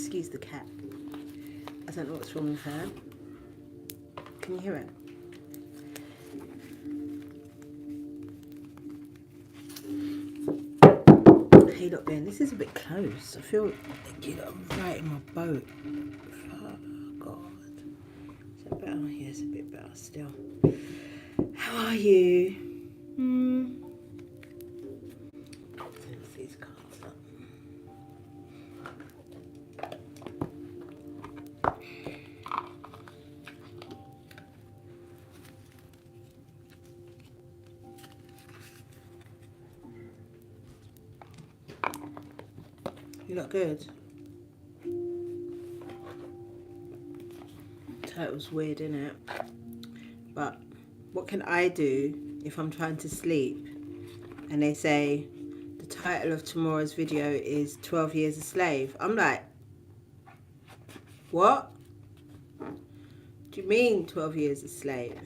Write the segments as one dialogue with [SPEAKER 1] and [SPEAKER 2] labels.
[SPEAKER 1] Excuse the cat. I don't know what's wrong with her. Can you hear it? Hey, look, Ben, this is a bit close. I feel like, you know, I'm right in my boat. Oh, God. Is that better? Yeah, it's a bit better still. How are you? Let's these cards up. You look good. Title's weird, innit? But what can I do if I'm trying to sleep and they say the title of tomorrow's video is 12 Years a Slave? I'm like, what? Do you mean 12 years a slave?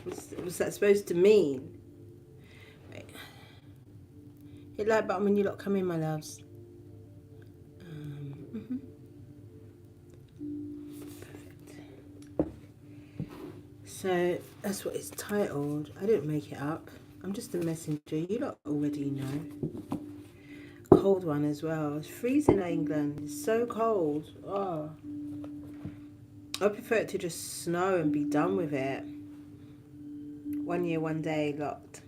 [SPEAKER 1] What's that supposed to mean? Wait. Hit like button when you lot come in, my loves. Perfect. So that's what it's titled. I didn't make it up. I'm just a messenger. You lot already know. Cold one as well. It's freezing in England. It's so cold. Oh. I prefer it to just snow and be done with it. 1 year, 1 day locked.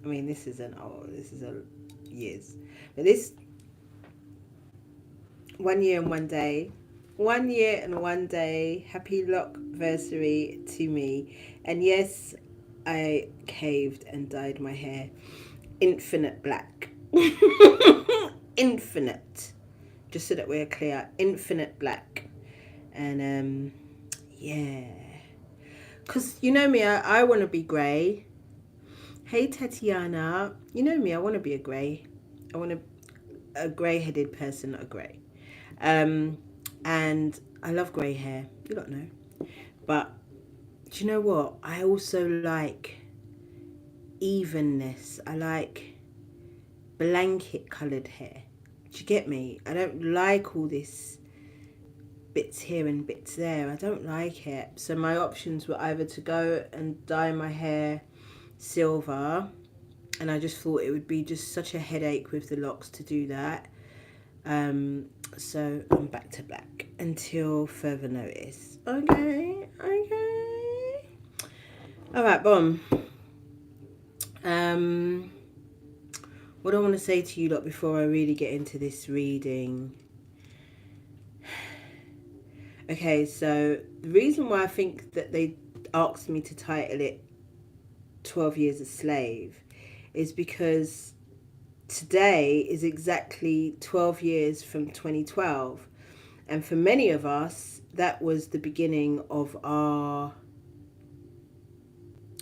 [SPEAKER 1] I mean, this isn't old. This is a years. But this 1 year and 1 day. 1 year and 1 day. Happy lockversary to me. And yes, I caved and dyed my hair infinite black. Infinite. Just so that we're clear. Infinite black. And yeah. Because you know me, I want to be grey. Hey Tatiana. You know me, I want to be a grey. I want a grey-headed person, not a grey. And I love grey hair. You don't know. But do you know what? I also like evenness. I like blanket coloured hair. Do you get me? I don't like all this bits here and bits there. I don't like it. So my options were either to go and dye my hair silver, and I just thought it would be just such a headache with the locks to do that. So I'm back to black until further notice. Okay. All right, boom. What I want to say to you lot before I really get into this reading. Okay, so the reason why I think that they asked me to title it 12 Years a Slave is because today is exactly 12 years from 2012. And for many of us, that was the beginning of our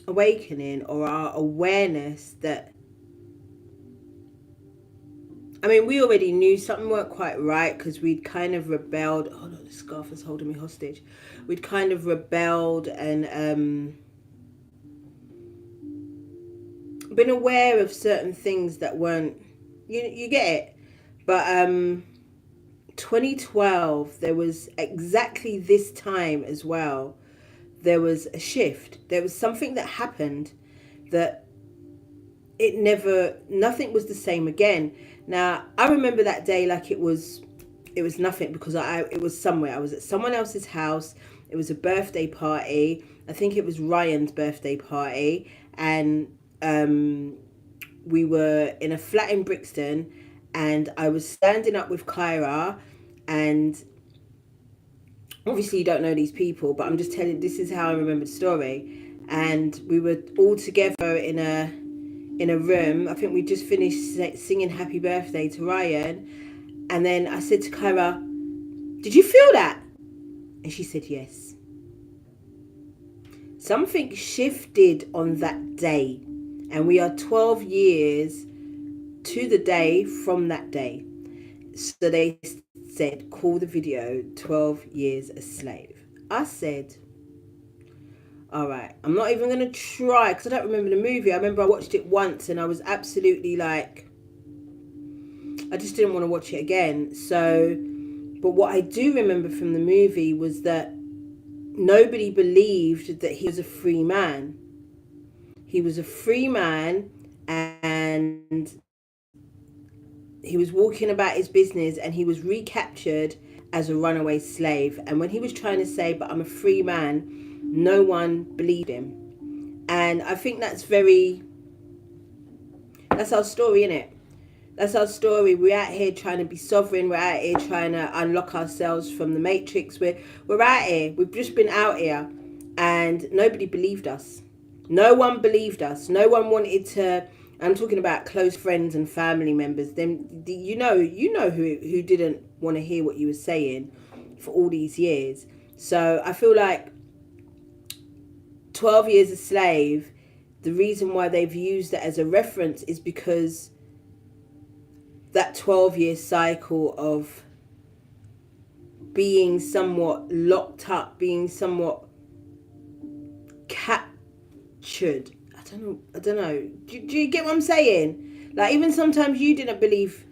[SPEAKER 1] awakening or our awareness that, I mean, we already knew something weren't quite right because we'd kind of rebelled. Oh no, the scarf is holding me hostage. We'd kind of rebelled and been aware of certain things that weren't, you get it. But 2012, there was exactly this time as well. There was a shift. There was something that happened that nothing was the same again. Now, I remember that day like it was nothing because it was somewhere. I was at someone else's house. It was a birthday party. I think it was Ryan's birthday party. And we were in a flat in Brixton. And I was standing up with Kyra. And obviously you don't know these people, but I'm just telling, this is how I remember the story. And we were all together in a room. I think we just finished singing Happy Birthday to Ryan. And then I said to Kyra, did you feel that? And she said yes. Something shifted on that day. And we are 12 years to the day from that day. So they said, call the video 12 Years a Slave. I said, all right, I'm not even going to try because I don't remember the movie. I remember I watched it once and I was absolutely like, I just didn't want to watch it again. So But what I do remember from the movie was that nobody believed that he was a free man. He was a free man, and he was walking about his business, and he was recaptured as a runaway slave. And when he was trying to say, but I'm a free man, no one believed him. And I think that's our story, innit? That's our story. We're out here trying to be sovereign. We're out here trying to unlock ourselves from the matrix. We're out here. We've just been out here, and nobody believed us. No one believed us. No one wanted to. I'm talking about close friends and family members. Them, you know who didn't want to hear what you were saying for all these years. So I feel like 12 Years a Slave, the reason why they've used it as a reference is because that 12-year cycle of being somewhat locked up, being somewhat captured. I don't know. Do you get what I'm saying? Like, even sometimes you didn't believe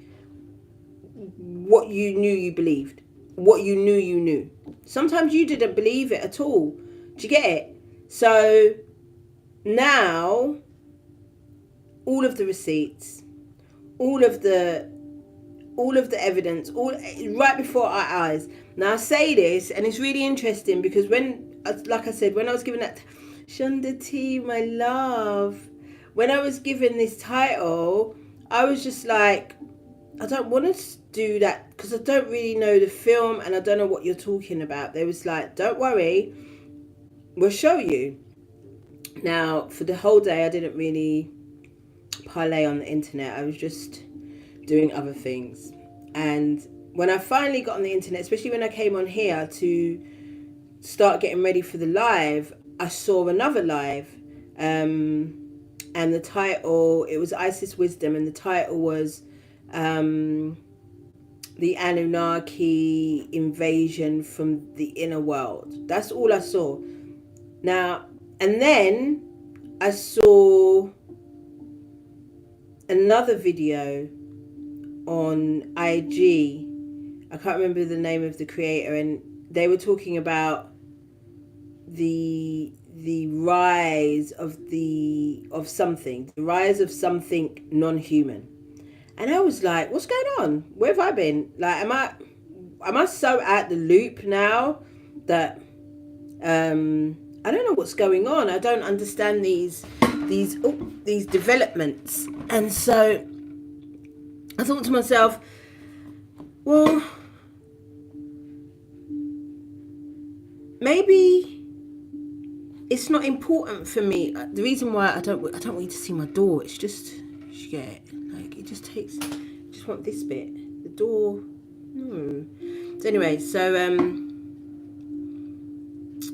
[SPEAKER 1] what you knew you believed. What you knew you knew. Sometimes you didn't believe it at all. Do you get it? So now, all of the receipts, all of the evidence, all right before our eyes. Now I say this, and it's really interesting because when, like I said, when I was given that Shonda T, my love, when I was given this title, I was just like, I don't want to do that because I don't really know the film and I don't know what you're talking about. They was like, don't worry, we'll show you. Now, for the whole day, I didn't really parlay on the internet. I was just doing other things. And when I finally got on the internet, especially when I came on here to start getting ready for the live, I saw another live. And the title, it was Isis Wisdom, and the title was the Anunnaki invasion from the inner world. That's all I saw. Now, and then I saw another video on IG. I can't remember the name of the creator, and they were talking about the rise of something, the rise of something non-human. And I was like, what's going on? Where have I been? Like, am I so out the loop now that I don't know what's going on. I don't understand these developments. And so I thought to myself, well, maybe it's not important for me. The reason why I don't want you to see my door, it's just, like, it just takes, I just want this bit, the door. No. So anyway, so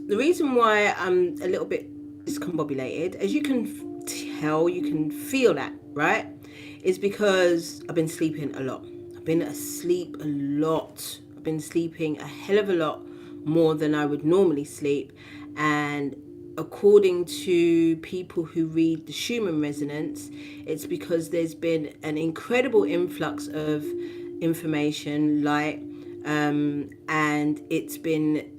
[SPEAKER 1] the reason why I'm a little bit discombobulated, as you can tell, you can feel that, right? Is because I've been sleeping a lot. I've been asleep a lot. I've been sleeping a hell of a lot more than I would normally sleep. And according to people who read the Schumann resonance, it's because there's been an incredible influx of information, light, and it's been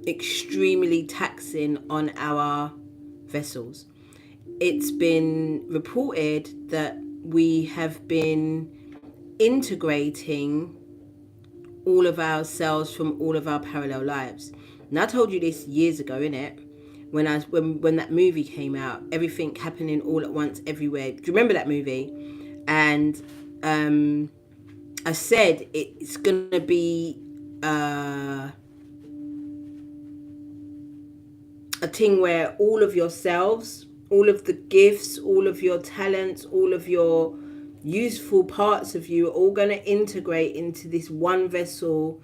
[SPEAKER 1] extremely taxing on our vessels. It's been reported that we have been integrating all of our cells from all of our parallel lives. And I told you this years ago, innit? When that movie came out, everything happening all at once everywhere. Do you remember that movie? And I said it's gonna be a thing where all of yourselves, all of the gifts, all of your talents, all of your useful parts of you are all going to integrate into this one vessel,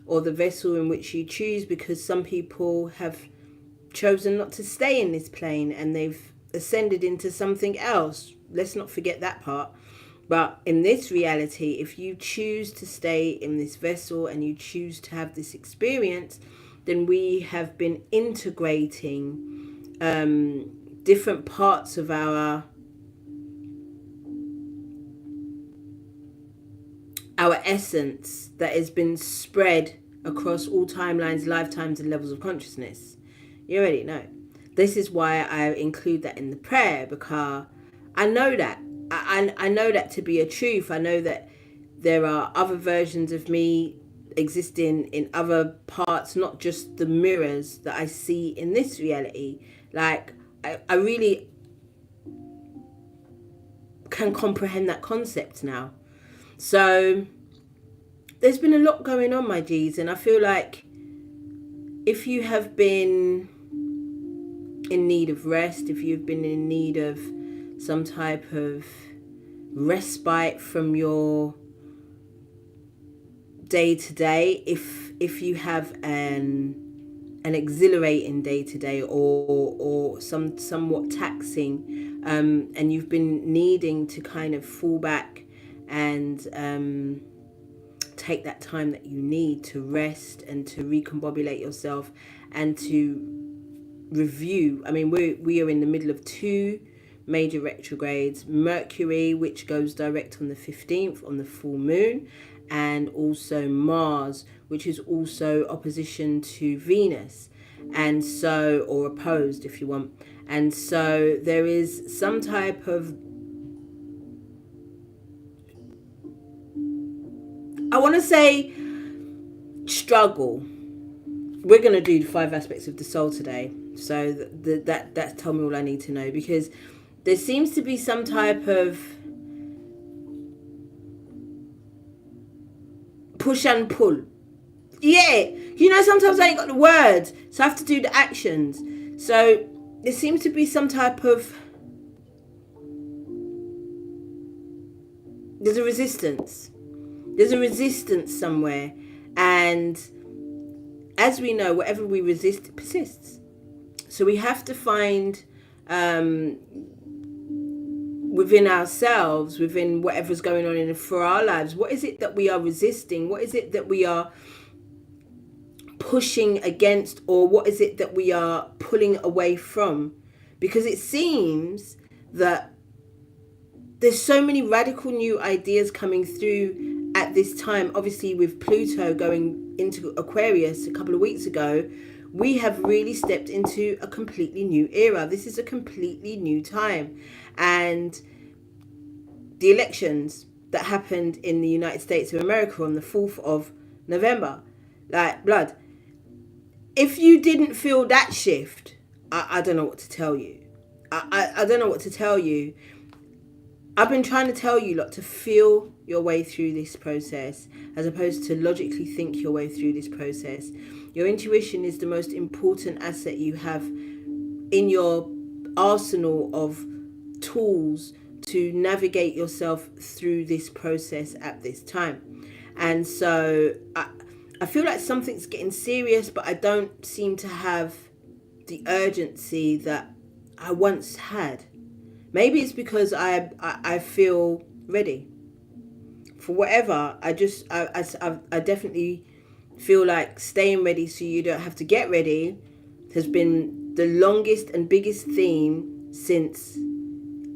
[SPEAKER 1] or the vessel in which you choose, because some people have chosen not to stay in this plane and they've ascended into something else. Let's not forget that part. But in this reality, if you choose to stay in this vessel and you choose to have this experience, then we have been integrating different parts of our our essence that has been spread across all timelines, lifetimes, and levels of consciousness. You already know. This is why I include that in the prayer, because I know that. I know that to be a truth. I know that there are other versions of me existing in other parts, not just the mirrors that I see in this reality. Like, I really can comprehend that concept now. So there's been a lot going on, my G's, and I feel like if you have been in need of rest, if you've been in need of some type of respite from your day to day, if you have an exhilarating day to day or somewhat taxing, and you've been needing to kind of fall back and take that time that you need to rest and to recombobulate yourself and to review. I mean, we are in the middle of 2 major retrogrades. Mercury, which goes direct on the 15th on the full moon, and also Mars, which is also opposition to Venus, and so, or opposed if you want. And so there is some type of, I want to say, struggle. We're going to do the 5 aspects of the soul today. So that told me all I need to know, because there seems to be some type of push and pull. Yeah, you know, sometimes I ain't got the words, so I have to do the actions. So there seems to be some type of, there's a resistance somewhere, and as we know, whatever we resist persists. So we have to find within ourselves, within whatever's going on for our lives, what is it that we are resisting? What is it that we are pushing against, or what is it that we are pulling away from? Because it seems that there's so many radical new ideas coming through at this time. Obviously, with Pluto going into Aquarius a couple of weeks ago, we have really stepped into a completely new era. This is a completely new time. And the elections that happened in the United States of America on the 4th of November, like blood. If you didn't feel that shift, I don't know what to tell you. I don't know what to tell you. I've been trying to tell you lot to feel your way through this process, as opposed to logically think your way through this process. Your intuition is the most important asset you have in your arsenal of tools to navigate yourself through this process at this time. And so I feel like something's getting serious, but I don't seem to have the urgency that I once had. Maybe it's because I feel ready for whatever. I definitely feel like staying ready so you don't have to get ready has been the longest and biggest theme since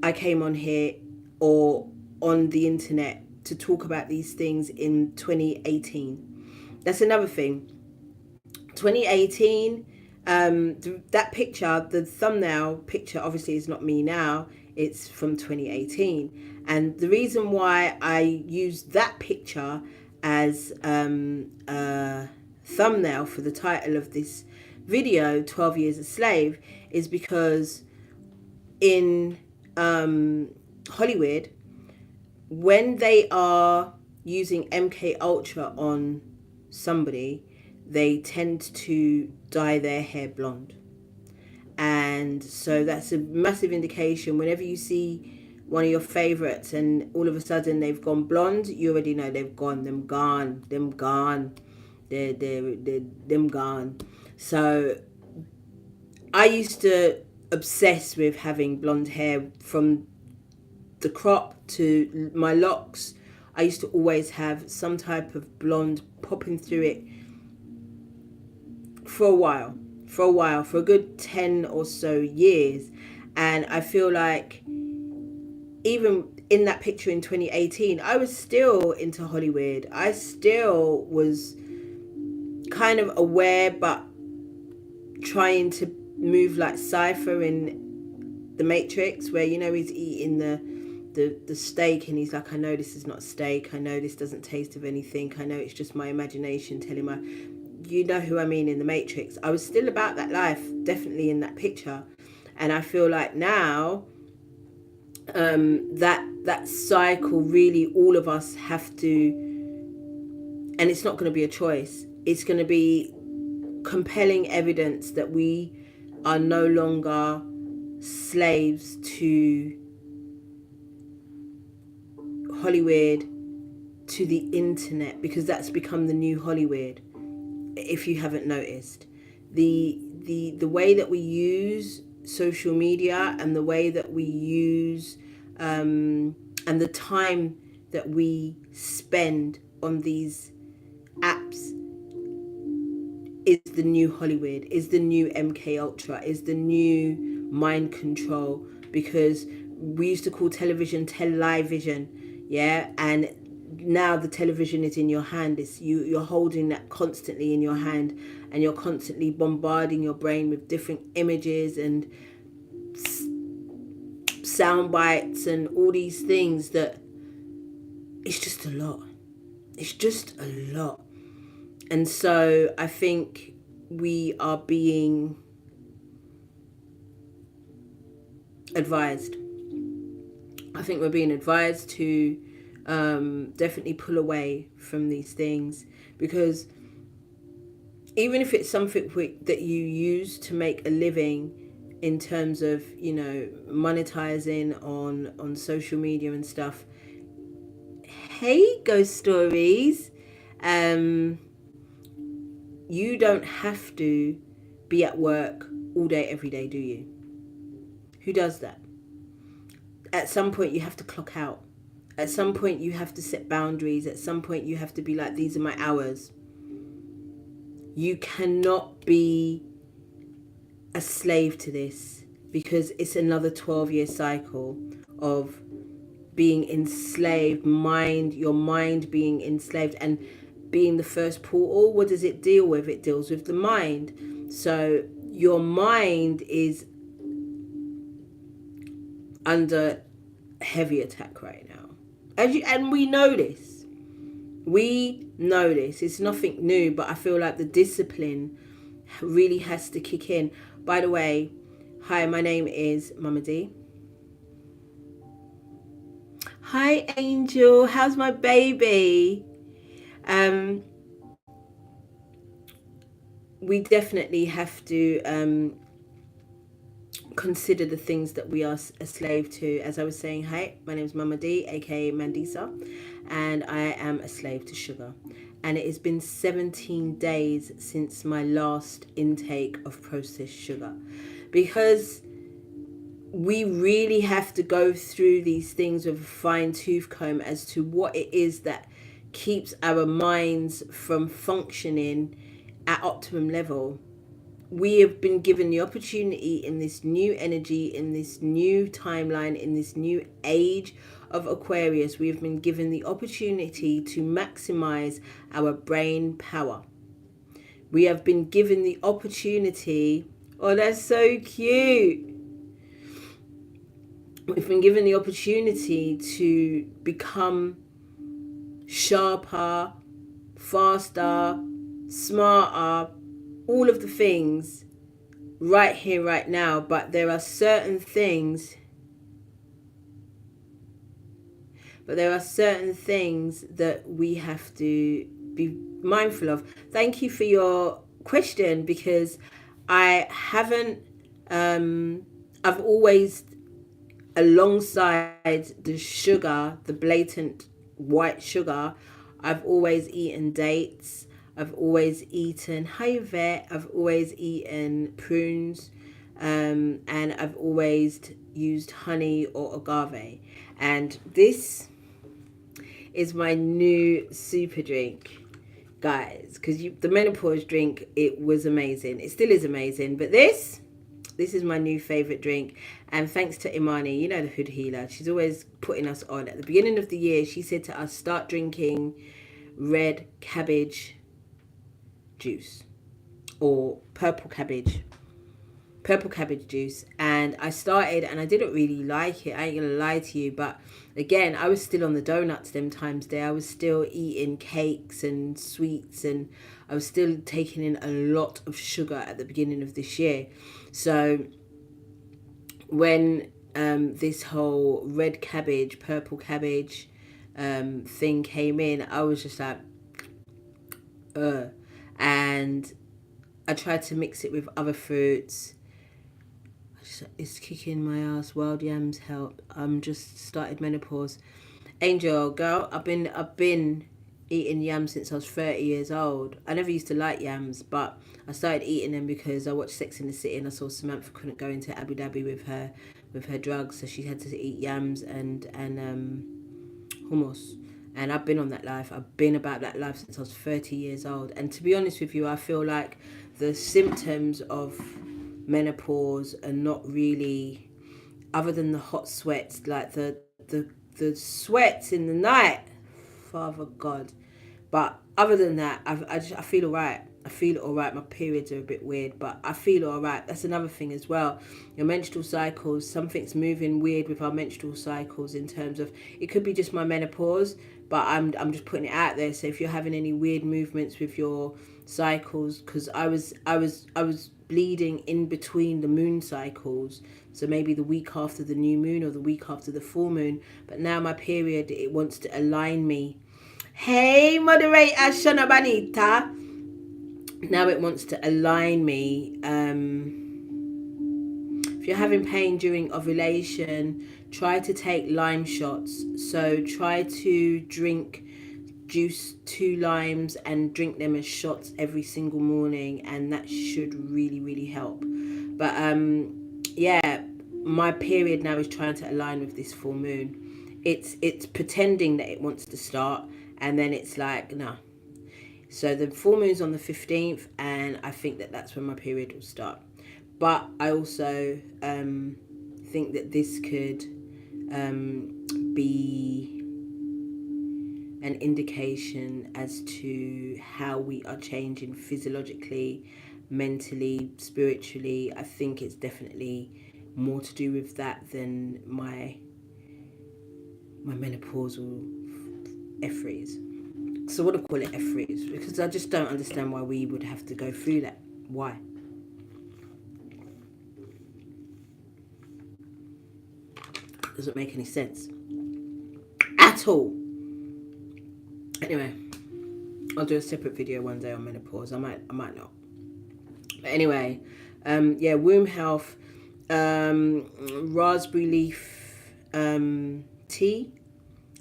[SPEAKER 1] I came on here or on the internet to talk about these things in 2018. That's another thing. 2018, that picture, the thumbnail picture, obviously is not me now. It's from 2018. And the reason why I used that picture as a thumbnail for the title of this video, 12 Years a Slave, is because in Hollywood, when they are using MK Ultra on somebody, they tend to dye their hair blonde. And so that's a massive indication. Whenever you see one of your favorites and all of a sudden they've gone blonde, you already know they've gone, them gone. They're gone. So I used to obsess with having blonde hair, from the crop to my locks. I used to always have some type of blonde popping through it for a good 10 or so years. And I feel like even in that picture in 2018, I was still into Hollywood. I still was kind of aware, but trying to move like Cypher in The Matrix, where, you know, he's eating the steak and he's like, I know this is not steak. I know this doesn't taste of anything. I know it's just my imagination telling my... You know who I mean, in The Matrix. I was still about that life, definitely in that picture. And I feel like now... that cycle, really, all of us have to, and it's not going to be a choice, it's going to be compelling evidence that we are no longer slaves to Hollywood, to the internet, because that's become the new Hollywood. If you haven't noticed, the way that we use social media and the way that we use and the time that we spend on these apps is the new Hollywood, is the new MK Ultra, is the new mind control, because we used to call television television, yeah, and now the television is in your hand. It's you're holding that constantly in your hand, and you're constantly bombarding your brain with different images and sound bites and all these things that it's just a lot. It's just a lot. And so I think we are being advised. I think we're being advised to definitely pull away from these things, because even if it's something that you use to make a living in terms of, you know, monetizing on social media and stuff. Hey, Ghost Stories. You don't have to be at work all day, every day, do you? Who does that? At some point, you have to clock out. At some point, you have to set boundaries. At some point, you have to be like, these are my hours. You cannot be a slave to this, because it's another 12-year cycle of being enslaved, your mind being enslaved, and being the first portal. What does it deal with? It deals with the mind. So your mind is under heavy attack right now. And we know this. We know this. It's nothing new, but I feel like the discipline really has to kick in. By the way, hi, my name is Mama D. Hi, Angel. How's my baby? We definitely have to consider the things that we are a slave to. As I was saying, hi, my name is Mama D, aka Mandisa, and I am a slave to sugar. And it has been 17 days since my last intake of processed sugar, because we really have to go through these things with a fine-tooth comb as to what it is that keeps our minds from functioning at optimum level. We have been given the opportunity in this new energy, in this new timeline, in this new age of Aquarius. We have been given the opportunity to maximize our brain power. We have been given the opportunity... Oh, that's so cute. We've been given the opportunity to become sharper, faster, smarter, all of the things right here, right now. But there are certain things that we have to be mindful of. Thank you for your question, because I haven't, I've always, alongside the sugar, the blatant white sugar, I've always eaten dates. I've always eaten, hi Yvette, I've always eaten prunes, and I've always used honey or agave. And this is my new super drink, guys, because the menopause drink, it was amazing. It still is amazing. But this, This is my new favourite drink. And thanks to Imani, you know, the hood healer, she's always putting us on. At the beginning of the year, she said to us, start drinking red cabbage juice or purple cabbage juice. And I started and I didn't really like it. I ain't gonna lie to you, but again, I was still on the donuts them times there. I was still eating cakes and sweets, and I was still taking in a lot of sugar at the beginning of this year. So when this whole red cabbage, purple cabbage thing came in, I was just like, and I tried to mix it with other fruits. It's kicking my ass. Wild yams help. I'm just started menopause. Angel, girl, I've been eating yams since I was 30 years old. I never used to like yams, but I started eating them because I watched Sex in the City and I saw Samantha couldn't go into Abu Dhabi with her drugs, so she had to eat yams and hummus. And I've been on that life. I've been about that life since I was 30 years old. And to be honest with you, I feel like the symptoms of menopause are not really, other than the hot sweats, like the sweats in the night, Father God. But other than that, I feel alright. I feel alright. My periods are a bit weird, but I feel alright. That's another thing as well. Your menstrual cycles, something's moving weird with our menstrual cycles in terms of, it could be just my menopause, but I'm just putting it out there. So if you're having any weird movements with your cycles, because I was bleeding in between the moon cycles, so maybe the week after the new moon or the week after the full moon, but now my period, it wants to align me. Hey, moderator Shona Banita. Now it wants to align me. If you're having pain during ovulation, try to take lime shots. So try to drink juice 2 limes and drink them as shots every single morning, and that should really help. But yeah, my period now is trying to align with this full moon. It's pretending that it wants to start, and then it's like, no. So the full moon's on the 15th, and I think that that's when my period will start. But I also think that this could be an indication as to how we are changing physiologically, mentally, spiritually. I think it's definitely more to do with that than my menopausal F-freeze. So I want to call it F-freeze because I just don't understand why we would have to go through that. Why? Doesn't make any sense at all. Anyway, I'll do a separate video one day on menopause. I might not. But anyway, yeah, womb health, raspberry leaf tea,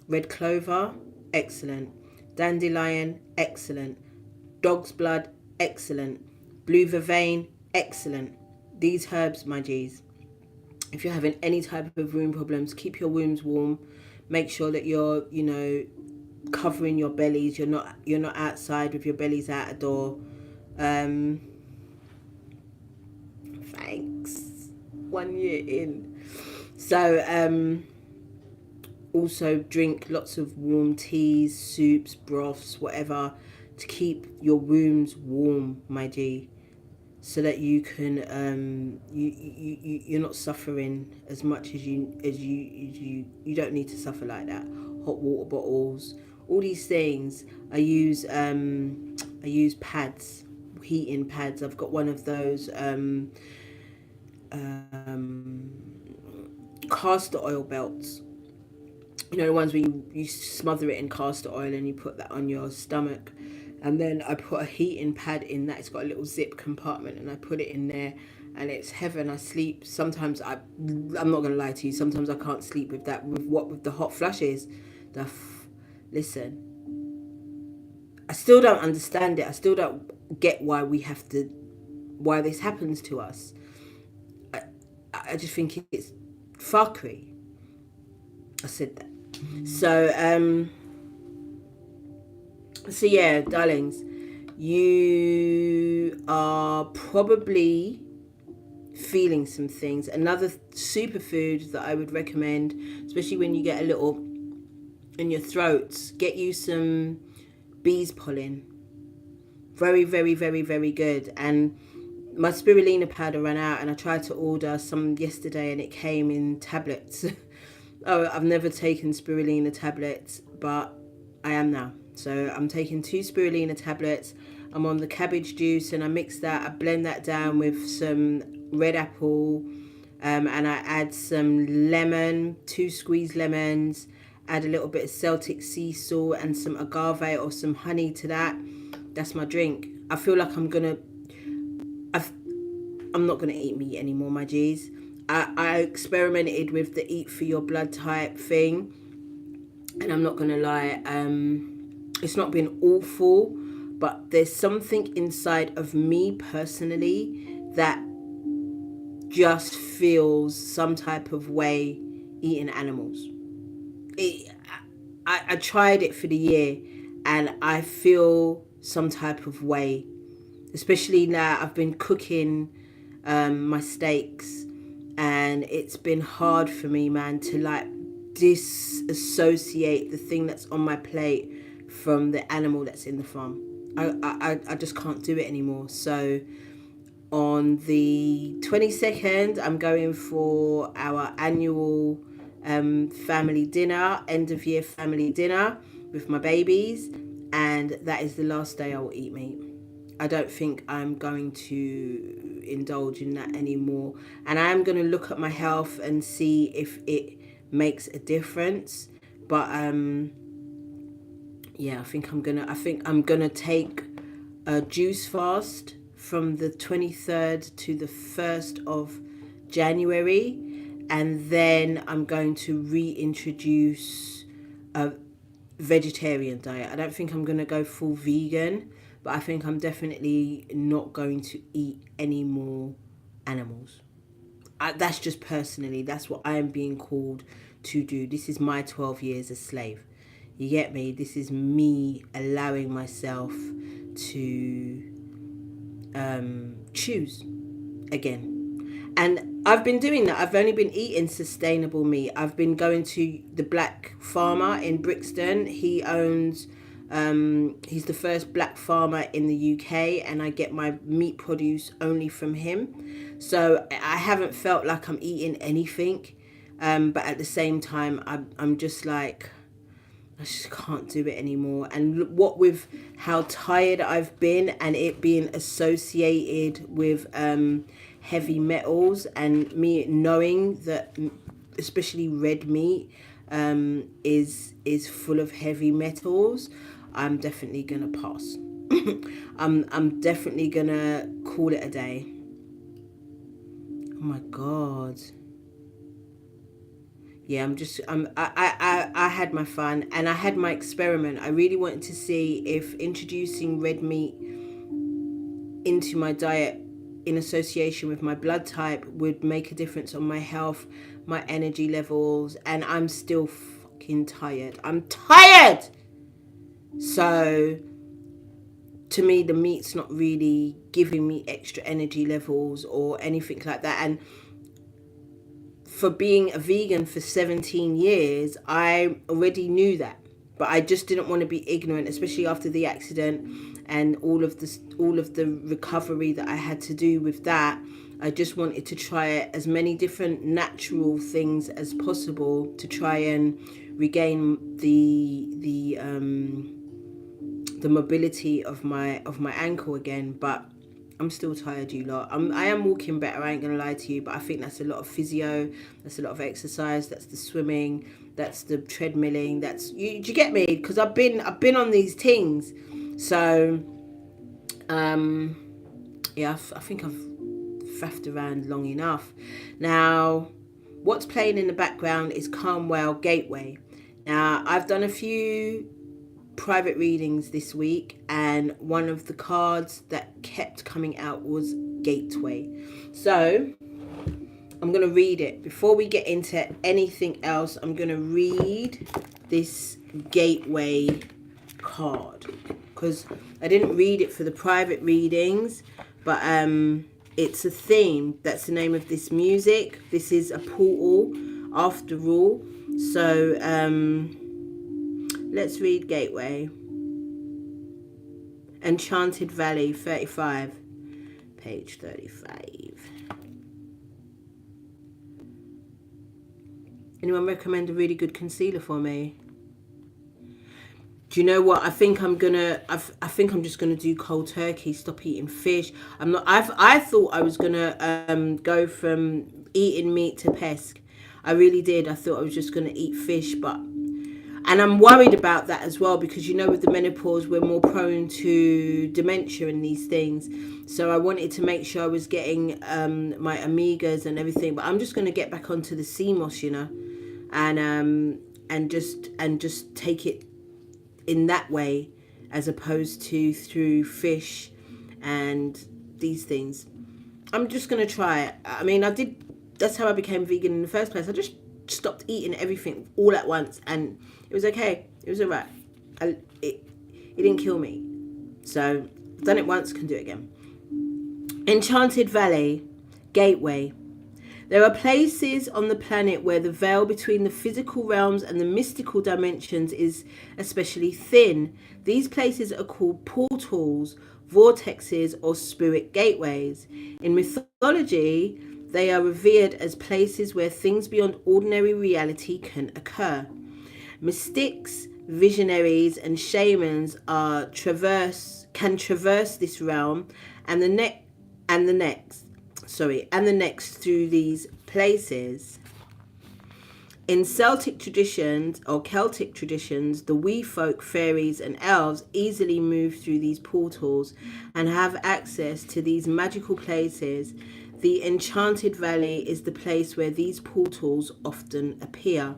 [SPEAKER 1] red clover, excellent. Dandelion, excellent. Dog's blood, excellent. Blue vervain, excellent. These herbs, my G's. If you're having any type of womb problems, keep your wombs warm. Make sure that you're, covering your bellies. You're not outside with your bellies out a door. Thanks. 1 year in. So also drink lots of warm teas, soups, broths, whatever, to keep your wombs warm, my G, so that you can you're not suffering as much as you don't need to suffer like that. Hot water bottles, all these things. I use pads, heating pads. I've got one of those castor oil belts. You know, the ones where you smother it in castor oil and you put that on your stomach. And then I put a heating pad in that. It's got a little zip compartment and I put it in there and it's heaven. I sleep. Sometimes I'm not going to lie to you. Sometimes I can't sleep with that, with the hot flushes. Listen, I still don't understand it. I still don't get why this happens to us. I just think it's fuckery. I said that. So yeah, darlings, you are probably feeling some things. Another superfood that I would recommend, especially when you get a little in your throats, get you some bees pollen. Very, very, very, very good. And my spirulina powder ran out, and I tried to order some yesterday, and it came in tablets. Oh, I've never taken spirulina tablets, but I am now. So I'm taking 2 spirulina tablets. I'm on the cabbage juice, and I mix that. I blend that down with some red apple, and I add some lemon, 2 squeezed lemons, add a little bit of Celtic sea salt and some agave or some honey to that. That's my drink. I feel like I'm not gonna eat meat anymore, my G's. I experimented with the eat for your blood type thing, and I'm not gonna lie, it's not been awful, but there's something inside of me personally that just feels some type of way eating animals. I tried it for the year, and I feel some type of way, especially now I've been cooking my steaks, and it's been hard for me, man, to like disassociate the thing that's on my plate from the animal that's in the farm. I just can't do it anymore. So on the 22nd, I'm going for our annual family dinner, end of year family dinner with my babies, and that is the last day I will eat meat. I don't think I'm going to indulge in that anymore, and I am going to look at my health and see if it makes a difference. But yeah, I think I'm gonna take a juice fast from the 23rd to the 1st of January, and then I'm going to reintroduce a vegetarian diet. I don't think I'm going to go full vegan, but I think I'm definitely not going to eat any more animals. That's just personally, that's what I am being called to do. This is my 12 years a slave. You get me? This is me allowing myself to choose again. And I've been doing that. I've only been eating sustainable meat. I've been going to the Black Farmer in Brixton. He owns, he's the first black farmer in the UK, and I get my meat produce only from him. So I haven't felt like I'm eating anything. But at the same time, I'm just like, I just can't do it anymore. And what with how tired I've been, and it being associated with heavy metals, and me knowing that especially red meat is full of heavy metals, I'm definitely gonna pass. I'm definitely gonna call it a day. Oh my God. Yeah, I had my fun, and I had my experiment. I really wanted to see if introducing red meat into my diet in association with my blood type would make a difference on my health, my energy levels, and I'm still fucking tired. I'm tired! So to me, the meat's not really giving me extra energy levels or anything like that. And for being a vegan for 17 years, I already knew that, but I just didn't want to be ignorant, especially after the accident and all of the recovery that I had to do with that. I just wanted to try as many different natural things as possible to try and regain the mobility of my ankle again. But I'm still tired, you lot. I am walking better, I ain't gonna lie to you, but I think that's a lot of physio, that's a lot of exercise, that's the swimming, that's the treadmilling, that's do you get me? Because I've been on these things. So yeah, I think I've faffed around long enough. Now, what's playing in the background is Calmwell Gateway. Now, I've done a few private readings this week, and one of the cards that kept coming out was Gateway. So I'm going to read it. Before we get into anything else, I'm going to read this Gateway card, because I didn't read it for the private readings, but it's a theme. That's the name of this music. This is a portal after all. So let's read Gateway. Enchanted Valley 35, page 35. Anyone recommend a really good concealer for me? Do you know what? I think I'm just gonna do cold turkey. Stop eating fish. I'm not. I thought I was gonna go from eating meat to pesque. I really did. I thought I was just gonna eat fish, and I'm worried about that as well, because with the menopause we're more prone to dementia and these things. So I wanted to make sure I was getting my omegas and everything. But I'm just gonna get back onto the sea moss, and just take it in that way, as opposed to through fish and these things. I'm just gonna try it. I mean, that's how I became vegan in the first place. I just stopped eating everything all at once, and it was okay. It was alright. It didn't kill me. So I've done it once, can do it again. Enchanted Valley, Gateway. There are places on the planet where the veil between the physical realms and the mystical dimensions is especially thin. These places are called portals, vortexes, or spirit gateways. In mythology, they are revered as places where things beyond ordinary reality can occur. Mystics, visionaries, and shamans can traverse this realm and the next through these places. In Celtic traditions or Celtic traditions, the wee folk, fairies, and elves easily move through these portals and have access to these magical places. The Enchanted Valley is the place where these portals often appear.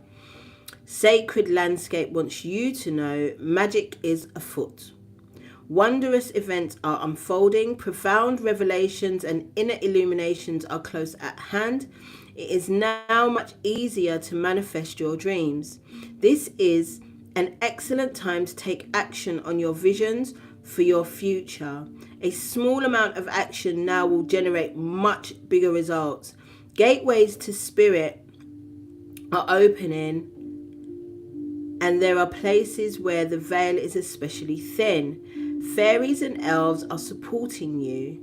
[SPEAKER 1] Sacred Landscape wants you to know magic is afoot. Wondrous events are unfolding, profound revelations and inner illuminations are close at hand. It is now much easier to manifest your dreams. This is an excellent time to take action on your visions for your future. A small amount of action now will generate much bigger results. Gateways to spirit are opening, and there are places where the veil is especially thin. Fairies and elves are supporting you.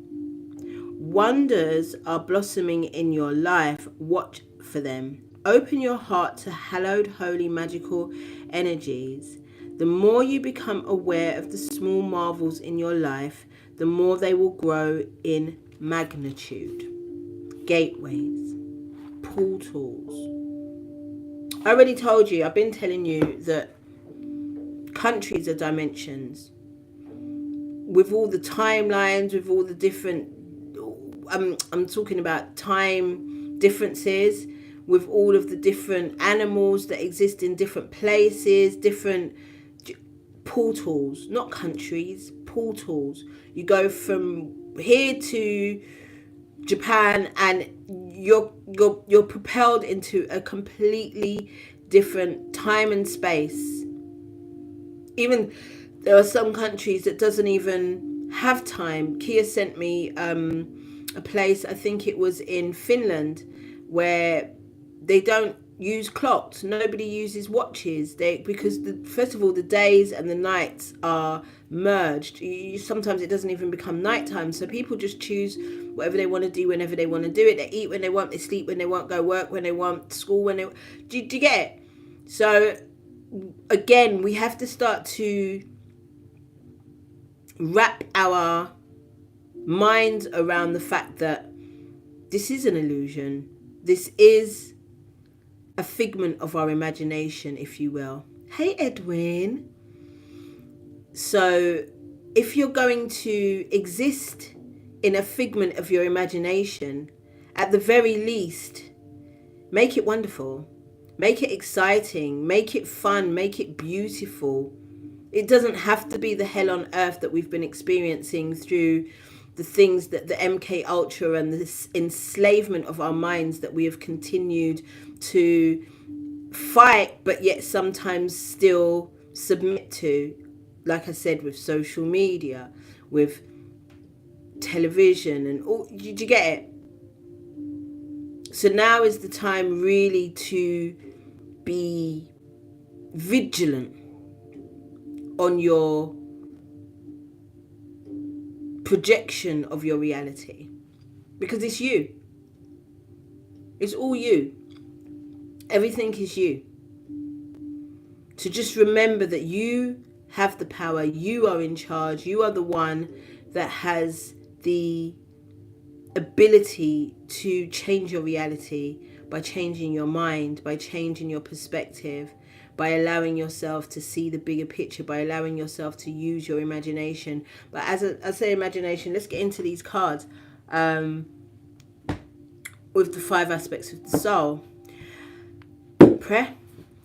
[SPEAKER 1] Wonders are blossoming in your life. Watch for them. Open your heart to hallowed, holy, magical energies. The more you become aware of the small marvels in your life, the more they will grow in magnitude. Gateways, portals. I already told you, I've been telling you that countries are dimensions. With all the timelines, with all the different, I'm talking about time differences, with all of the different animals that exist in different places, different portals, not countries, portals. You go from here to Japan and you're propelled into a completely different time and space. Even there are some countries that doesn't even have time. Kia sent me a place, I think it was in Finland, where they don't use clocks. Nobody uses watches. Because first of all, the days and the nights are merged. Sometimes it doesn't even become nighttime. So people just choose whatever they want to do whenever they want to do it. They eat when they want. They sleep when they want. Go work when they want. School when they. Do you get it? So again, we have to start to wrap our minds around the fact that this is an illusion. This is a figment of our imagination, if you will. Hey, Edwin. So if you're going to exist in a figment of your imagination, at the very least, make it wonderful. Make it exciting. Make it fun. Make it beautiful. It doesn't have to be the hell on earth that we've been experiencing through the things that the MK Ultra and this enslavement of our minds that we have continued to fight, but yet sometimes still submit to. Like I said, with social media, with television and all. Did you get it? So now is the time really to be vigilant on your projection of your reality, because it's you. It's all you. Everything is you. So just remember that you have the power. You are in charge. You are the one that has the ability to change your reality by changing your mind, by changing your perspective, by allowing yourself to see the bigger picture, by allowing yourself to use your imagination. But as I say imagination, let's get into these cards with the 5 aspects of the soul. Prayer.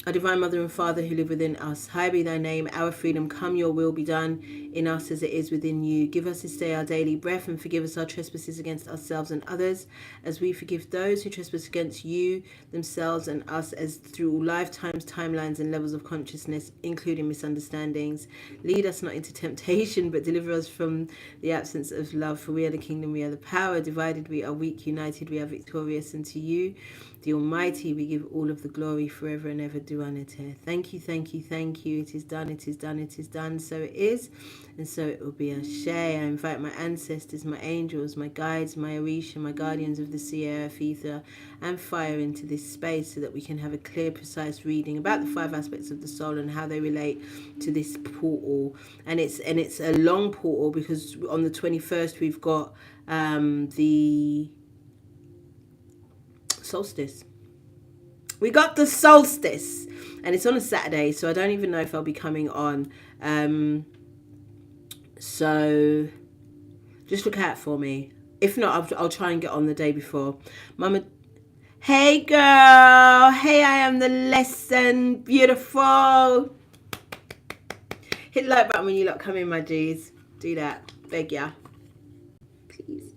[SPEAKER 1] Our Divine Mother and Father who live within us, hallowed be thy name, our freedom, come your will be done in us as it is within you. Give us this day our daily breath and forgive us our trespasses against ourselves and others as we forgive those who trespass against you, themselves and us, as through all lifetimes, timelines and levels of consciousness, including misunderstandings. Lead us not into temptation but deliver us from the absence of love, for we are the kingdom, we are the power. Divided we are weak, united we are victorious, and to you the Almighty we give all of the glory forever and ever. Duanite. Thank you, thank you, thank you. It is done, it is done, it is done. So it is, and so it will be. Ashe. I invite my ancestors, my angels, my guides, my Orisha, my guardians of the sea, earth, ether, and fire into this space so that we can have a clear, precise reading about the 5 aspects of the soul and how they relate to this portal. And it's a long portal because on the 21st we've got the solstice. We got the solstice and it's on a Saturday, so I don't even know if I'll be coming on. So just look out for me. If not, I'll try and get on the day before. Mama, hey girl, hey, I am the lesson, beautiful. Hit the like button when you lot come in, my G's. Do that, beg ya, please.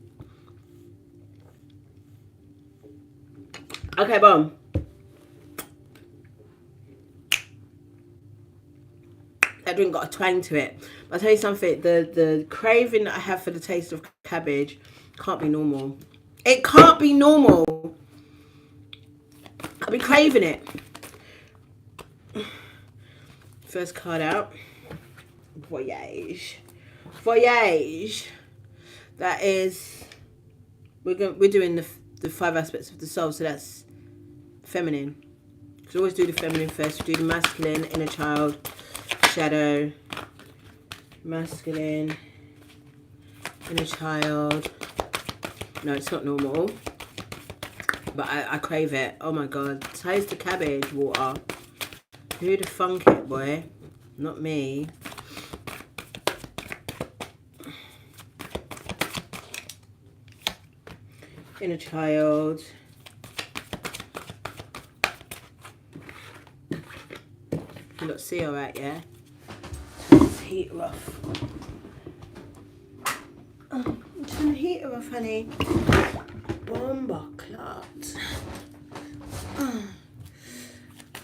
[SPEAKER 1] Okay, boom. That drink got a twang to it. But I'll tell you something, the craving that I have for the taste of cabbage can't be normal. It can't be normal. I'll be craving it. First card out. Voyage. Voyage. That is, we're doing the 5 aspects of the soul, so that's feminine. So always do the feminine first. We do the masculine, inner child, shadow, masculine, inner child. No, it's not normal, but I crave it. Oh my god, taste the cabbage water. Who'd have funk it, boy? Not me. Inner child. You lot see alright, yeah? Heat her off. Oh, I'm trying to heat her off, honey. Bomber clot. Oh.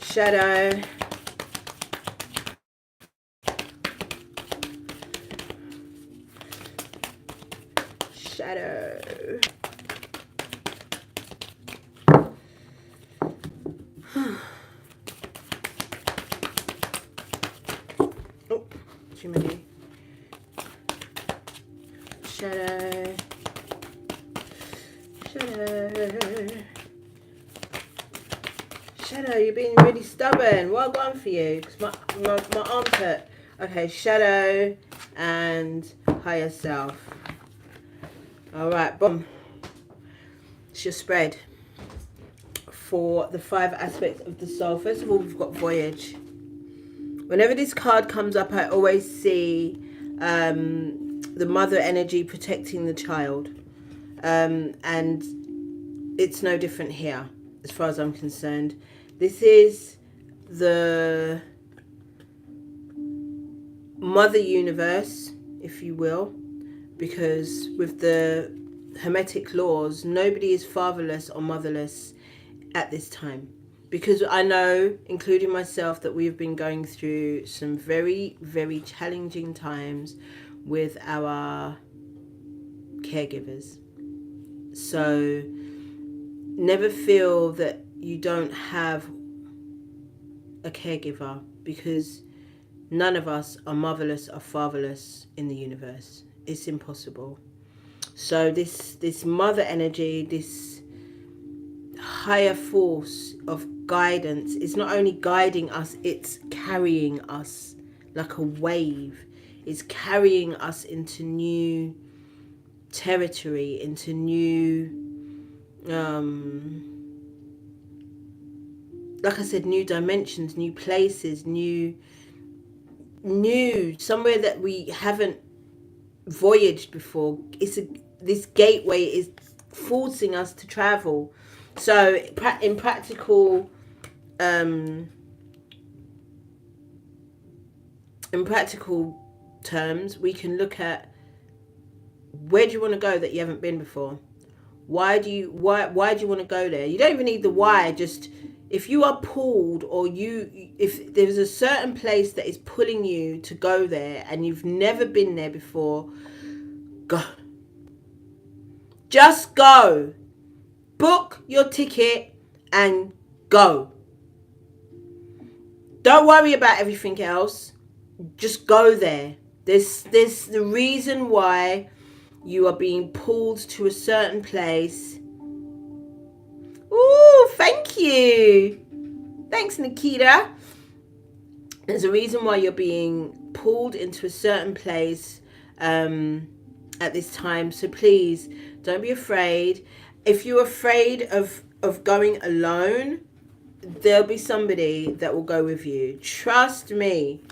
[SPEAKER 1] Shadow. Shadow. Oh, too many. Shadow. Shadow. Shadow, you're being really stubborn. Well done for you, because my arms hurt. Okay, shadow and higher self. Alright, boom. It's your spread for the 5 aspects of the soul. First of all, we've got voyage. Whenever this card comes up, I always see the mother energy protecting the child. And it's no different here, as far as I'm concerned. This is the mother universe, if you will, because with the Hermetic laws, nobody is fatherless or motherless at this time. Because I know, including myself, that we've been going through some very, very challenging times with our caregivers. So never feel that you don't have a caregiver, because none of us are motherless or fatherless in the universe. It's impossible. So this mother energy, this higher force of guidance is not only guiding us, it's carrying us like a wave. It's carrying us into new territory, into new like I said, new dimensions, new places, new somewhere that we haven't voyaged before. This gateway is forcing us to travel. So in practical terms, we can look at, where do you want to go that you haven't been before? Why do you want to go there? You don't even need the why. Just if you are pulled, or if there's a certain place that is pulling you to go there and you've never been there before, go. Just go. Book your ticket and go. Don't worry about everything else. Just go there. There's the reason why you are being pulled to a certain place. Ooh, thank you. Thanks, Nikita. There's a reason why you're being pulled into a certain place at this time. So please, don't be afraid. If you're afraid of going alone, there'll be somebody that will go with you. Trust me.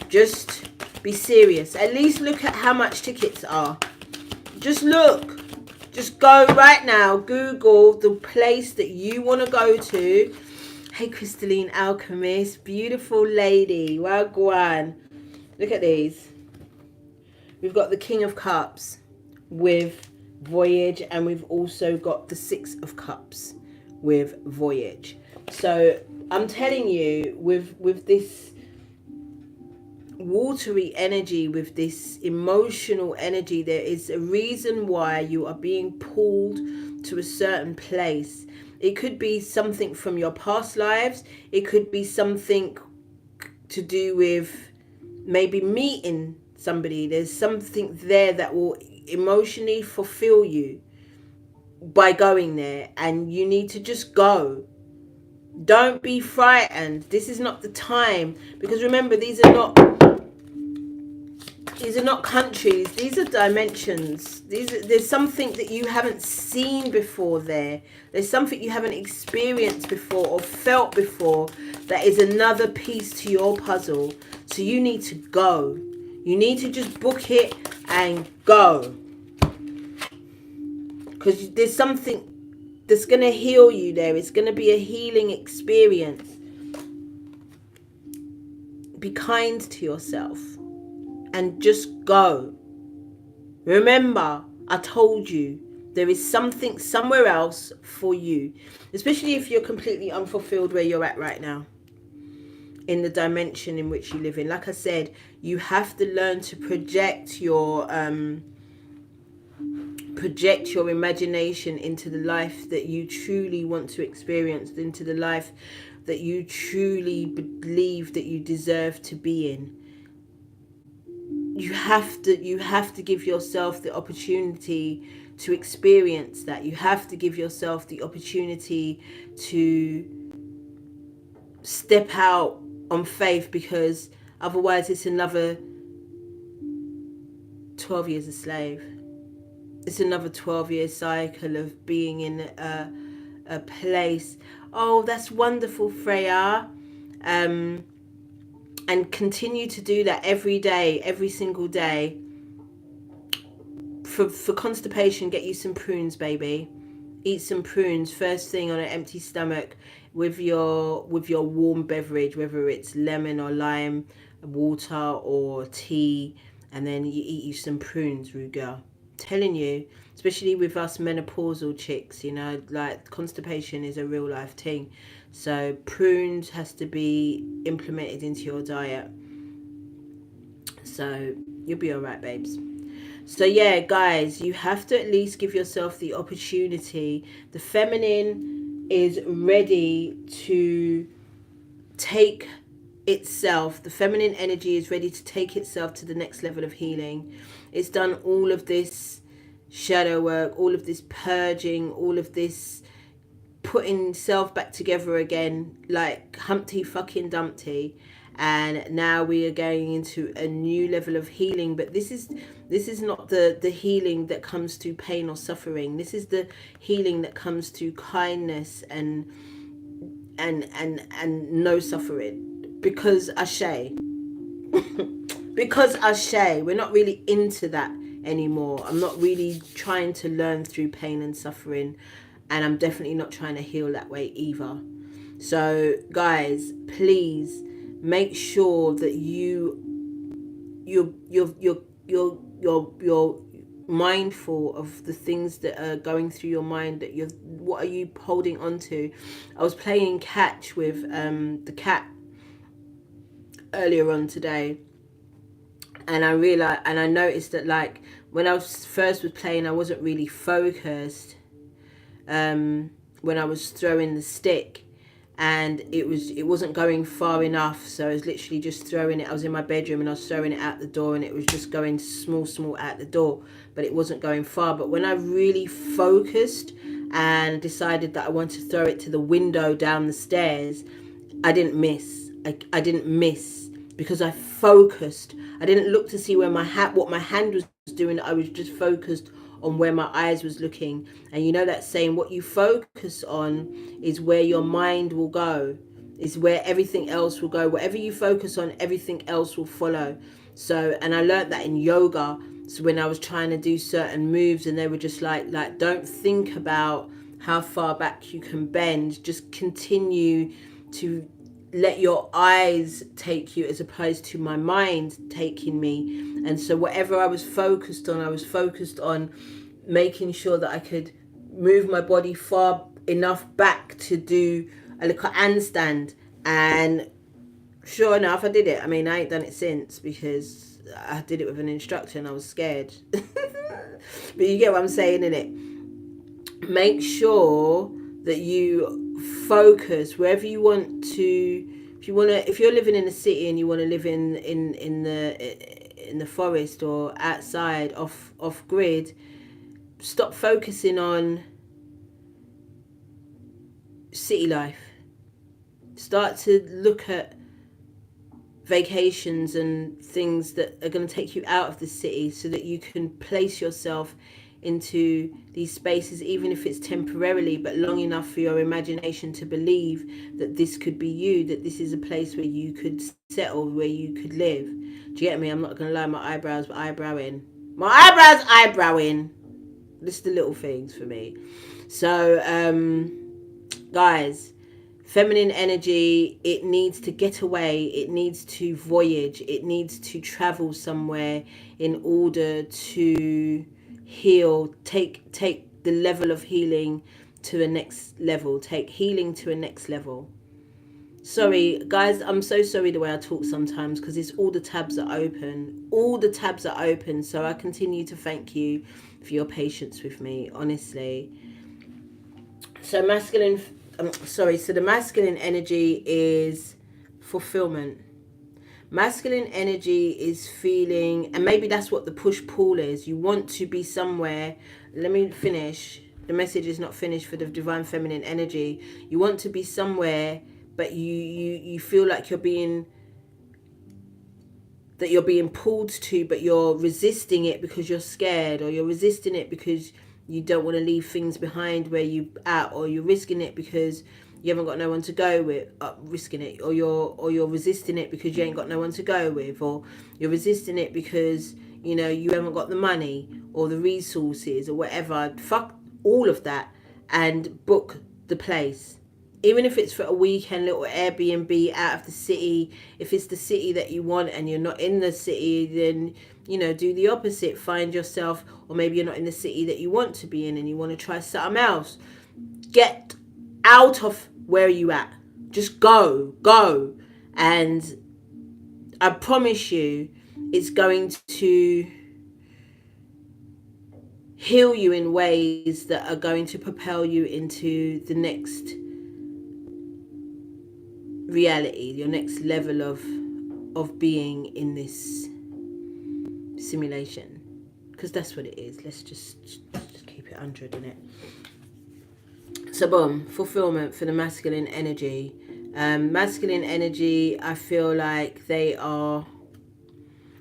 [SPEAKER 1] Just be serious. At least look at how much tickets are. Just look. Just go right now. Google the place that you want to go to. Hey, Crystalline Alchemist. Beautiful lady. Wagwan. Look at these. We've got the King of Cups with Voyage. And we've also got the Six of Cups with Voyage. So I'm telling you, with this watery energy, with this emotional energy, there is a reason why you are being pulled to a certain place. It could be something from your past lives. It could be something to do with maybe meeting somebody. There's something there that will emotionally fulfill you by going there, and you need to just go. Don't be frightened. This is not the time, because remember, these are not countries. These are dimensions. There's something that you haven't seen before there. There's something you haven't experienced before or felt before, that is another piece to your puzzle. So you need to go. You need to just book it and go. Because there's something that's going to heal you there. It's going to be a healing experience. Be kind to yourself and just go. Remember, I told you, there is something somewhere else for you, especially if you're completely unfulfilled where you're at right now, in the dimension in which you live in. Like I said, you have to learn to project your imagination into the life that you truly want to experience, into the life that you truly believe that you deserve to be in. You have to give yourself the opportunity to experience that. You have to give yourself the opportunity to step out on faith, because otherwise it's another 12 years a slave. It's another 12-year cycle of being in a place. Oh, that's wonderful, Freya. And continue to do that every day, every single day. For constipation, get you some prunes, baby. Eat some prunes first thing on an empty stomach with your warm beverage, whether it's lemon or lime water or tea, and then you eat you some prunes, Ruga. Telling you, especially with us menopausal chicks, you know, like constipation is a real life thing. So prunes has to be implemented into your diet. So you'll be all right, babes. So yeah, guys, you have to at least give yourself the opportunity. The feminine is ready to take itself, the feminine energy is ready to take itself to the next level of healing. It's done all of this shadow work, all of this purging, all of this putting self back together again, like Humpty fucking Dumpty. And now we are going into a new level of healing, but this is not the healing that comes through pain or suffering. This is the healing that comes through kindness and no suffering, because Ashe. Because Ashe, we're not really into that anymore. I'm not really trying to learn through pain and suffering, and I'm definitely not trying to heal that way either. So guys, please make sure that you're mindful of the things that are going through your mind, that you're, what are you holding on to. I was playing catch with the cat earlier on today, and I noticed that, like, when I first was playing, I wasn't really focused when I was throwing the stick, and it wasn't going far enough, so I was literally just throwing it. I was in my bedroom and I was throwing it out the door, and it was just going small out the door, but it wasn't going far. But when I really focused and decided that I wanted to throw it to the window down the stairs, I didn't miss. I didn't miss because I focused. I didn't look to see where what my hand was doing. I was just focused on where my eyes was looking. And you know that saying, what you focus on is where your mind will go, is where everything else will go. Whatever you focus on, everything else will follow. So, and I learned that in yoga. So when I was trying to do certain moves, and they were just like don't think about how far back you can bend, just continue to let your eyes take you, as opposed to my mind taking me. And so whatever I was focused on making sure that I could move my body far enough back to do a little handstand. And sure enough, I did it. I mean, I ain't done it since, because I did it with an instructor and I was scared. But you get what I'm saying, innit? Make sure that you focus wherever you want to. If you're living in a city and you want to live in the forest or outside, off grid, stop focusing on city life. Start to look at vacations and things that are going to take you out of the city, so that you can place yourself into these spaces, even if it's temporarily, but long enough for your imagination to believe that this could be you, that this is a place where you could settle, where you could live. Do you get me? I'm not going to lie, my eyebrows were eyebrowing. My eyebrows eyebrowing. This is the little things for me. So, guys, feminine energy, it needs to get away, it needs to voyage, it needs to travel somewhere in order to heal, take the level of healing to a next level, take healing to a next level. Sorry guys, I'm so sorry the way I talk sometimes, because it's all the tabs are open, so I continue to thank you for your patience with me, honestly. So the masculine energy is fulfillment. Masculine energy is feeling, and maybe that's what the push-pull is. You want to be somewhere. Let me finish. The message is not finished for the divine feminine energy. You want to be somewhere, but you feel like you're being pulled to, but you're resisting it because you're scared, or you're resisting it because you don't want to leave things behind where you at, or you're risking it because you haven't got no one to go with, risking it, or you're resisting it because you ain't got no one to go with, or you're resisting it because you haven't got the money or the resources or whatever. Fuck all of that and book the place. Even if it's for a weekend, little Airbnb out of the city. If it's the city that you want and you're not in the city, then do the opposite. Find yourself, or maybe you're not in the city that you want to be in and you want to try something else. Get out of where you at. Just go. And I promise you, it's going to heal you in ways that are going to propel you into the next reality, your next level of being in this simulation, because that's what it is. Let's just keep it 100 in it. So boom, fulfillment for the masculine energy. Masculine energy, I feel like they are,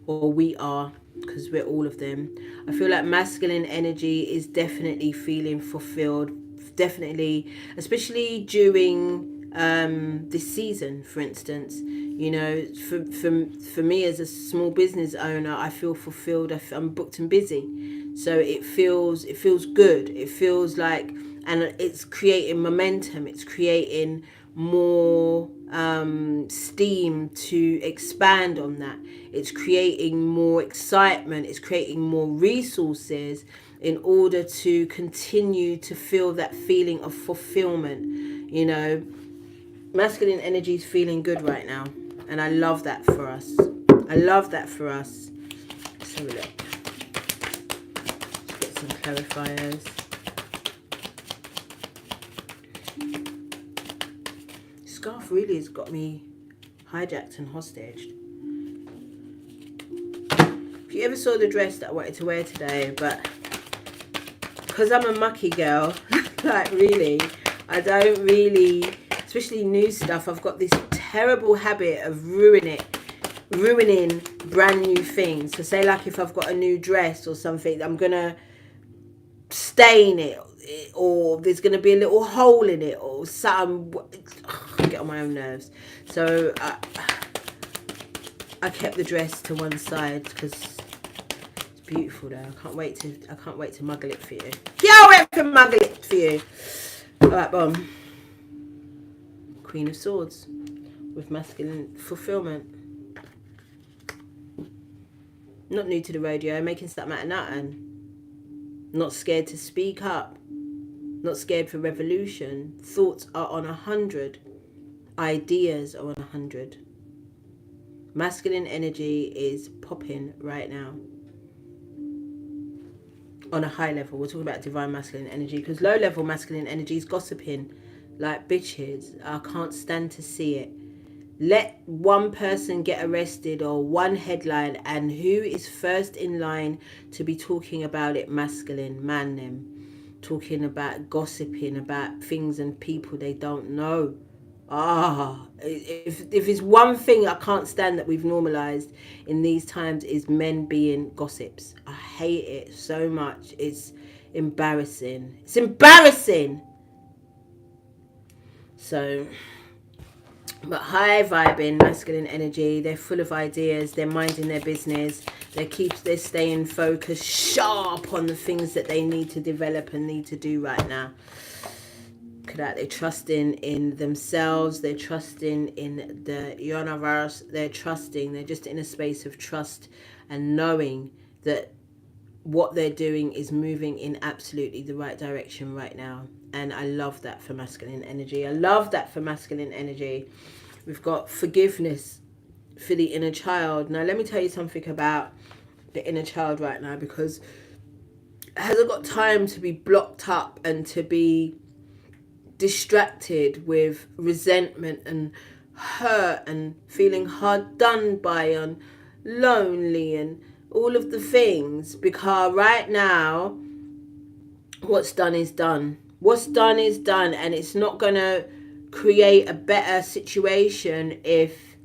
[SPEAKER 1] or we are, because we're all of them. I feel like masculine energy is definitely feeling fulfilled, definitely, especially during this season, for instance. You know, for me as a small business owner, I feel fulfilled. I'm booked and busy, so it feels good. It feels like, and it's creating momentum. It's creating more steam to expand on that. It's creating more excitement. It's creating more resources in order to continue to feel that feeling of fulfillment. You know, masculine energy is feeling good right now, and I love that for us. I love that for us. Let's have a look. Let's get some clarifiers. Scarf really has got me hijacked and hostaged. If you ever saw the dress that I wanted to wear today, but because I'm a mucky girl, like really, I don't really, especially new stuff, I've got this terrible habit of ruining brand new things. So say like if I've got a new dress or something, I'm gonna stain it, or there's gonna be a little hole in it or something. I get on my own nerves. So I kept the dress to one side because it's beautiful though. I can't wait to muggle it for you. Can't wait to muggle it for you. Alright, boom. Queen of Swords with masculine fulfillment. Not new to the rodeo, making stuff matter nothing. Not scared to speak up. Not scared for revolution. Thoughts are on 100. Ideas are on 100. Masculine energy is popping right now. On a high level, we're talking about divine masculine energy, because low level masculine energy is gossiping like bitches. I can't stand to see it. Let one person get arrested or one headline, and who is first in line to be talking about it? Masculine, man them. Talking about gossiping about things and people they don't know. If it's one thing I can't stand that we've normalized in these times, is men being gossips. I hate it so much. It's embarrassing. It's embarrassing. So, but high vibing masculine energy, they're full of ideas, they're minding their business, they're staying focused, sharp on the things that they need to develop and need to do right now. Look at that, they're trusting in themselves, they're trusting in the universe, they're just in a space of trust and knowing that what they're doing is moving in absolutely the right direction right now. And I love that for masculine energy. I love that for masculine energy. We've got forgiveness for the inner child. Now, let me tell you something about the inner child right now, because it hasn't got time to be blocked up and to be distracted with resentment and hurt and feeling hard done by and lonely and all of the things, because right now what's done is done. What's done is done, and it's not going to create a better situation if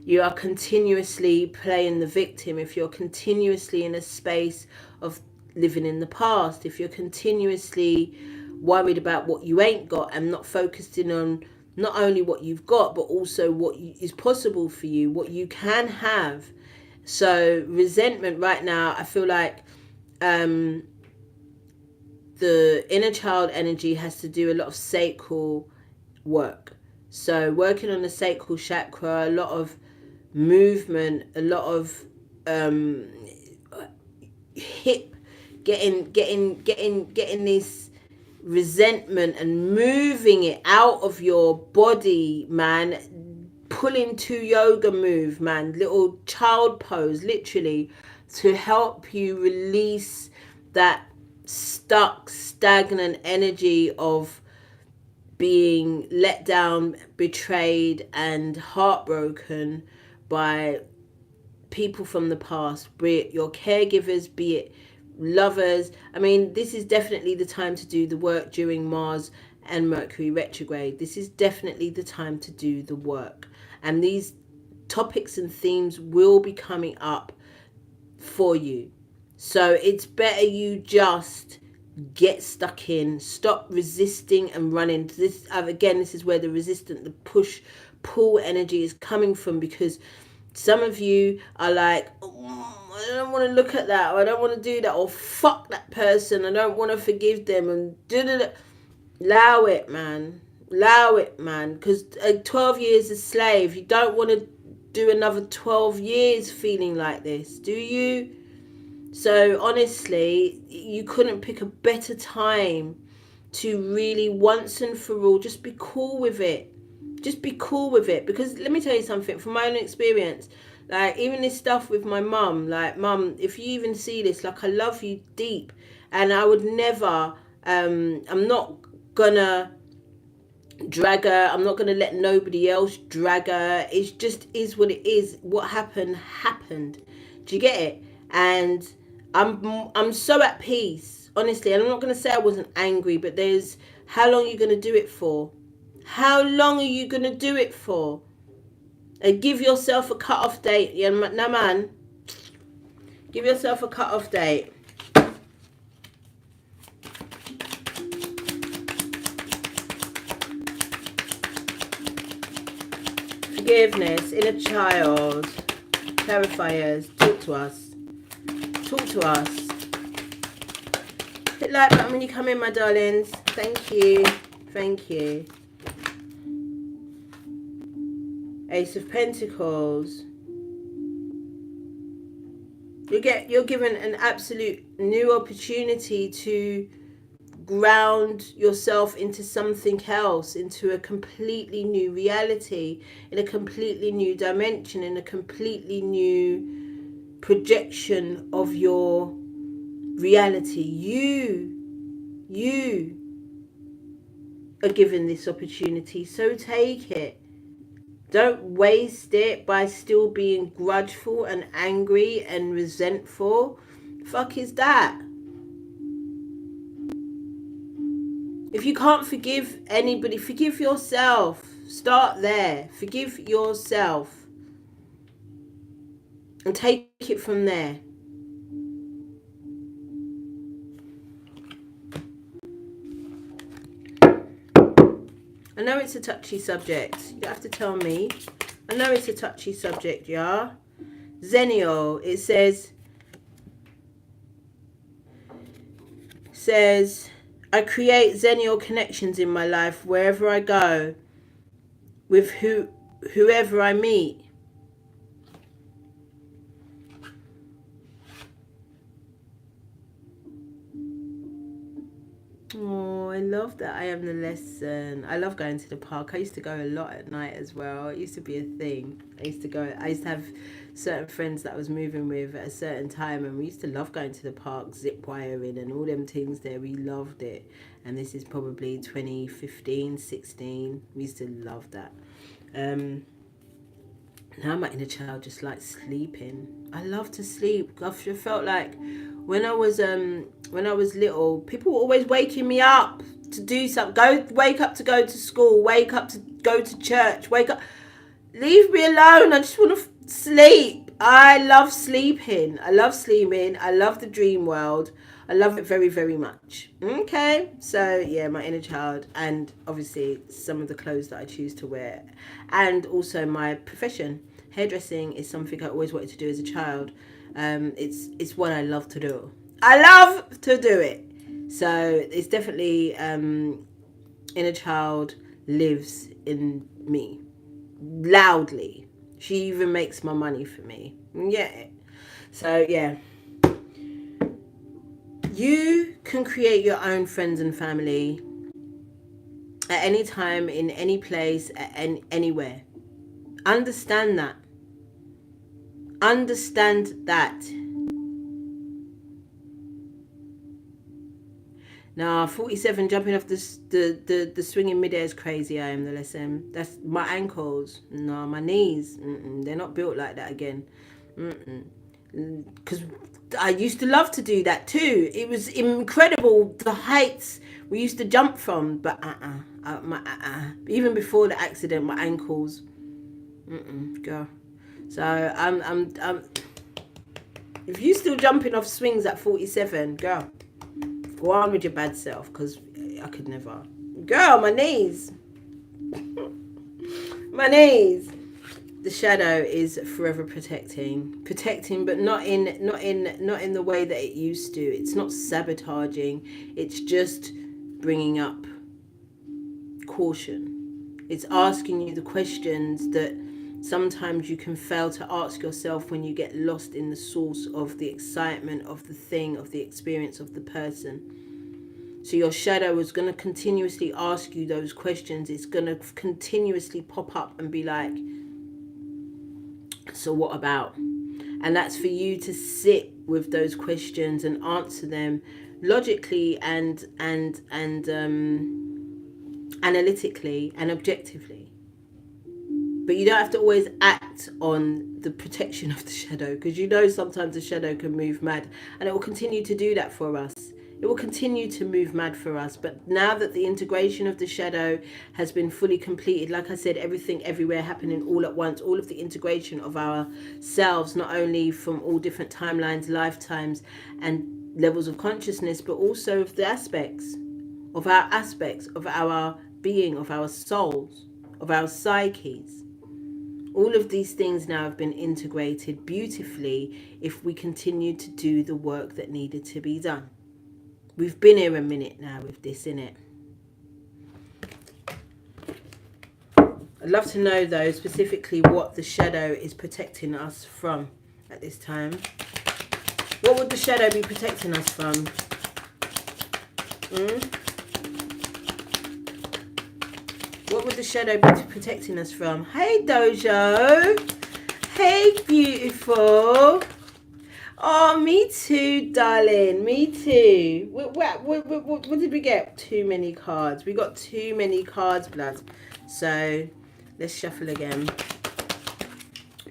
[SPEAKER 1] you are continuously playing the victim, if you're continuously in a space of living in the past, if you're continuously worried about what you ain't got and not focusing on not only what you've got but also what is possible for you, what you can have. So resentment right now, I feel like the inner child energy has to do a lot of sacral work. So working on the sacral chakra, a lot of movement, a lot of hip, getting this resentment and moving it out of your body, man. Pulling to yoga move, man, little child pose, literally, to help you release that stuck, stagnant energy of being let down, betrayed, and heartbroken by people from the past, be it your caregivers, be it lovers. I mean, this is definitely the time to do the work during Mars and Mercury retrograde. This is definitely the time to do the work. And these topics and themes will be coming up for you. So it's better you just get stuck in, stop resisting and running. This again, this is where the resistant, the push, pull energy is coming from, because some of you are like, oh, I don't want to look at that, or I don't want to do that, or fuck that person, I don't want to forgive them, and allow it, man. Allow it, man. Because 12 years a slave, you don't want to do another 12 years feeling like this, do you? So honestly, you couldn't pick a better time to really once and for all just be cool with it. Just be cool with it. Because let me tell you something from my own experience. Like, even this stuff with my mum, like, mum, if you even see this, like, I love you deep, and I would never, I'm not gonna drag her, I'm not gonna let nobody else drag her. It just is what it is. What happened happened. Do you get it? And I'm so at peace, honestly. And I'm not gonna say I wasn't angry, but there's, how long are you gonna do it for? How long are you gonna do it for? And give yourself a cut-off date. Yeah, no, man. Give yourself a cut-off date. Forgiveness, inner child, clarifiers, talk to us. Talk to us. Hit like button when you come in, my darlings. Thank you. Thank you. Ace of Pentacles. You're given an absolute new opportunity to ground yourself into something else, into a completely new reality, in a completely new dimension, in a completely new projection of your reality. You are given this opportunity, so take it. Don't waste it by still being grudgeful and angry and resentful. Fuck is that? If you can't forgive anybody, forgive yourself. Start there. Forgive yourself. And take it from there. I know it's a touchy subject. You have to tell me. I know it's a touchy subject, yeah? Zenial, it says, I create Zenial connections in my life wherever I go, with whoever I meet. Oh, I love that. I am the lesson. I love going to the park. I used to go a lot at night as well. It used to be a thing. I used to have certain friends that I was moving with at a certain time, and we used to love going to the park, zip wiring and all them things there. We loved it. And this is probably 2015, 16. We used to love that. Now my inner child just likes sleeping. I love to sleep. I felt like when I was little, people were always waking me up to do something. Wake up to go to school. Wake up to go to church. Wake up. Leave me alone. I just want to sleep. I love sleeping. I love sleeping. I love the dream world. I love it very, very much. Okay, so yeah, my inner child, and obviously some of the clothes that I choose to wear, and also my profession. Hairdressing is something I always wanted to do as a child. It's what I love to do. I love to do it. So it's definitely inner child lives in me loudly. She even makes my money for me. Yeah. So yeah. You can create your own friends and family at any time, in any place, anywhere. Understand that. Understand that. Nah, 47 jumping off the swing in midair is crazy. I am the lesson. That's my ankles. No, my knees. They're not built like that again. Because I used to love to do that too. It was incredible the heights we used to jump from. But even before the accident, my ankles. Girl. So I'm. If you still jumping off swings at 47, girl. Go on with your bad self, because I could never. Girl, my knees. My knees. The shadow is forever protecting, but not in the way that it used to. It's not sabotaging. It's just bringing up caution. It's asking you the questions that sometimes you can fail to ask yourself when you get lost in the source of the excitement of the thing, of the experience of the person. So your shadow is going to continuously ask you those questions. It's going to continuously pop up and be like, so what about? And that's for you to sit with those questions and answer them logically and analytically and objectively. But you don't have to always act on the protection of the shadow, because you know sometimes the shadow can move mad, and it will continue to do that for us. It will continue to move mad for us. But now that the integration of the shadow has been fully completed, like I said, everything everywhere happening all at once, all of the integration of ourselves, not only from all different timelines, lifetimes and levels of consciousness, but also of the aspects of our being, of our souls, of our psyches. All of these things now have been integrated beautifully if we continue to do the work that needed to be done. We've been here a minute now with this, innit? I'd love to know, though, specifically what the shadow is protecting us from at this time. What would the shadow be protecting us from? What would the shadow be protecting us from? Hey, Dojo. Hey, beautiful. Oh, me too, darling. Me too. What did we get? Too many cards. We got too many cards, blood. So, let's shuffle again.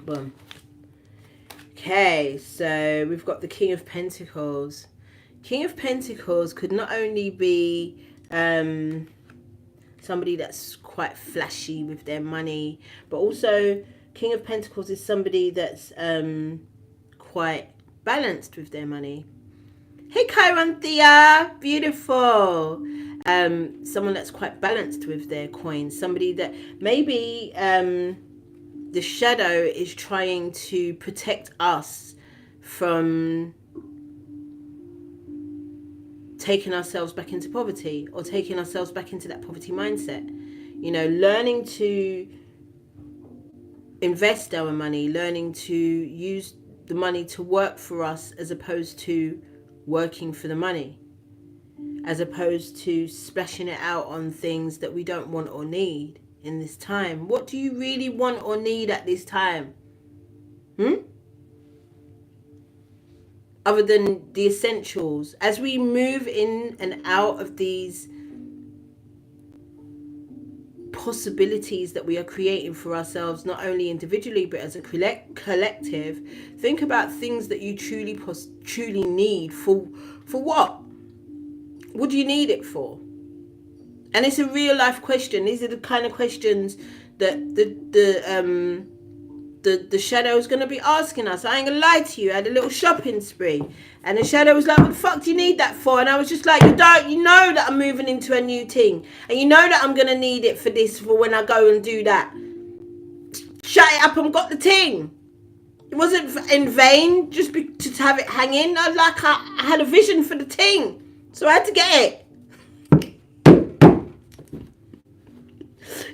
[SPEAKER 1] Boom. Okay, so we've got the King of Pentacles. King of Pentacles could not only be somebody that's quite flashy with their money, but also King of Pentacles is somebody that's quite balanced with their money. Hey, Chiron Thea, beautiful. Someone that's quite balanced with their coins. Somebody that maybe the shadow is trying to protect us from taking ourselves back into poverty, or taking ourselves back into that poverty mindset. You know, learning to invest our money, learning to use the money to work for us as opposed to working for the money, as opposed to splashing it out on things that we don't want or need in this time. What do you really want or need at this time? Other than the essentials. As we move in and out of these possibilities that we are creating for ourselves, not only individually but as a collective, think about things that you truly need. For what? What do you need it for? And it's a real life question. These are the kind of questions that the shadow is going to be asking us. I ain't gonna lie to you. I had a little shopping spree, and the shadow was like, what the fuck do you need that for? And I was just like, you know that I'm moving into a new thing, and you know that I'm gonna need it for this, for when I go and do that. Shut it up and got the thing. It wasn't in vain just to have it hanging. I had a vision for the thing, so I had to get it.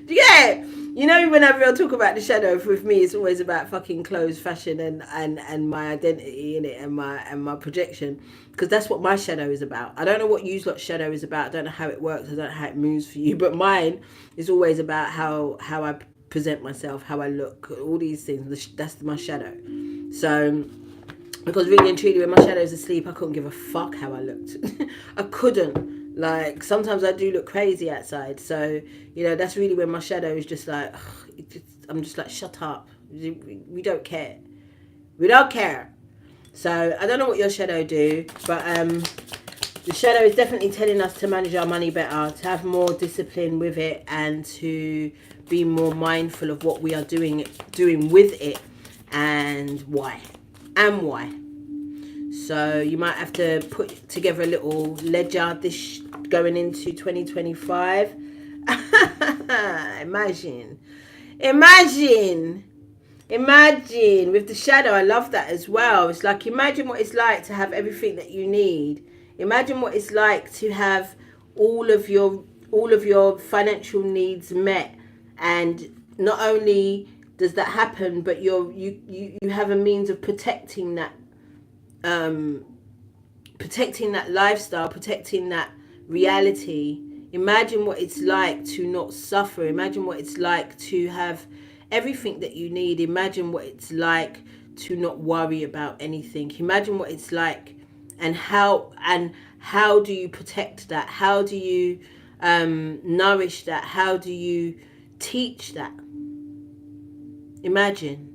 [SPEAKER 1] Do you get it? You know, whenever I talk about the shadow, with me, it's always about fucking clothes, fashion, and my identity in it, and my projection, because that's what my shadow is about. I don't know what you lot's shadow is about. I don't know how it works. I don't know how it moves for you, but mine is always about how I present myself, how I look, all these things. That's my shadow. So, because really and truly, when my shadow was asleep, I couldn't give a fuck how I looked. I couldn't. Like, sometimes I do look crazy outside. So, that's really when my shadow is just like, I'm just like, shut up. We don't care. We don't care. So, I don't know what your shadow do, but the shadow is definitely telling us to manage our money better, to have more discipline with it, and to be more mindful of what we are doing with it, and why. So you might have to put together a little ledger this going into 2025. Imagine with the shadow. I love that as well. It's like, imagine what it's like to have everything that you need. Imagine what it's like to have all of your financial needs met, and not only does that happen, but you have a means of protecting that lifestyle, protecting that reality. Imagine what it's like to not suffer. Imagine what it's like to have everything that you need. Imagine what it's like to not worry about anything. Imagine what it's like, and how do you protect that? How do you nourish that? How do you teach that? Imagine.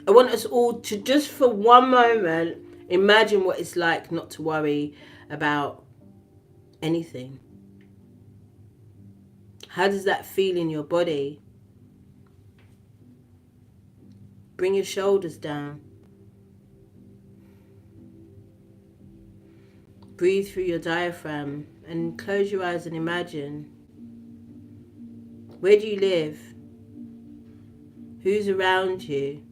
[SPEAKER 1] I want us all to, just for one moment, imagine what it's like not to worry about anything. How does that feel in your body? Bring your shoulders down. Breathe through your diaphragm and close your eyes and imagine. Where do you live? Who's around you?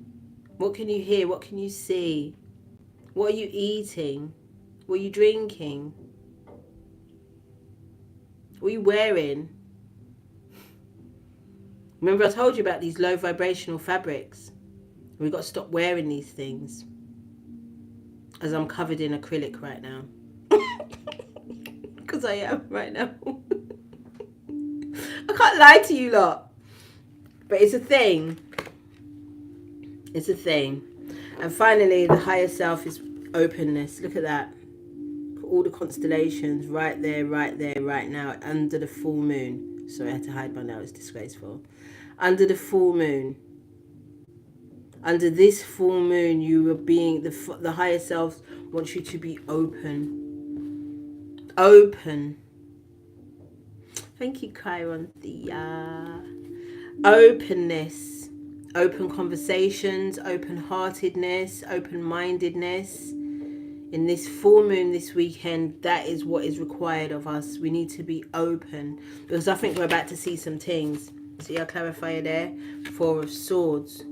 [SPEAKER 1] What can you hear? What can you see? What are you eating? What are you drinking? What are you wearing? Remember, I told you about these low vibrational fabrics. We've got to stop wearing these things. As I'm covered in acrylic right now. Because I am right now. I can't lie to you lot. But it's a thing. It's a thing. And finally, the higher self is openness. Look at that. All the constellations right there, right now, under the full moon. Sorry, I had to hide my nail. It's disgraceful. Under the full moon. Under this full moon, you are being, the higher self wants you to be open. Open. Thank you, Chiron. Openness. Open conversations, open-heartedness, open-mindedness. In this full moon this weekend, that is what is required of us. We need to be open, because I think we're about to see some things. See our clarifier there? Four of Swords.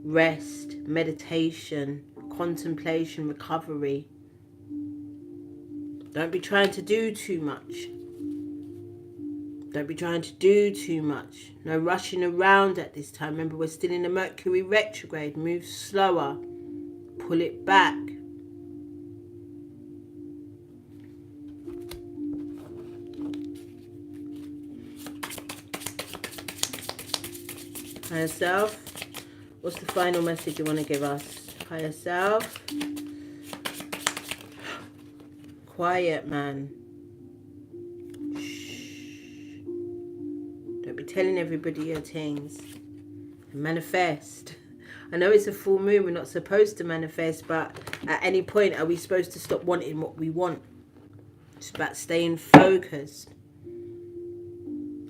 [SPEAKER 1] Rest, meditation, contemplation, recovery. Don't be trying to do too much. Don't be trying to do too much. No rushing around at this time. Remember, we're still in the Mercury retrograde. Move slower. Pull it back. Higher self. What's the final message you want to give us? Higher self. Quiet, man. Be telling everybody your things. Manifest. I know it's a full moon, we're not supposed to manifest, but at any point are we supposed to stop wanting what we want? It's about staying focused.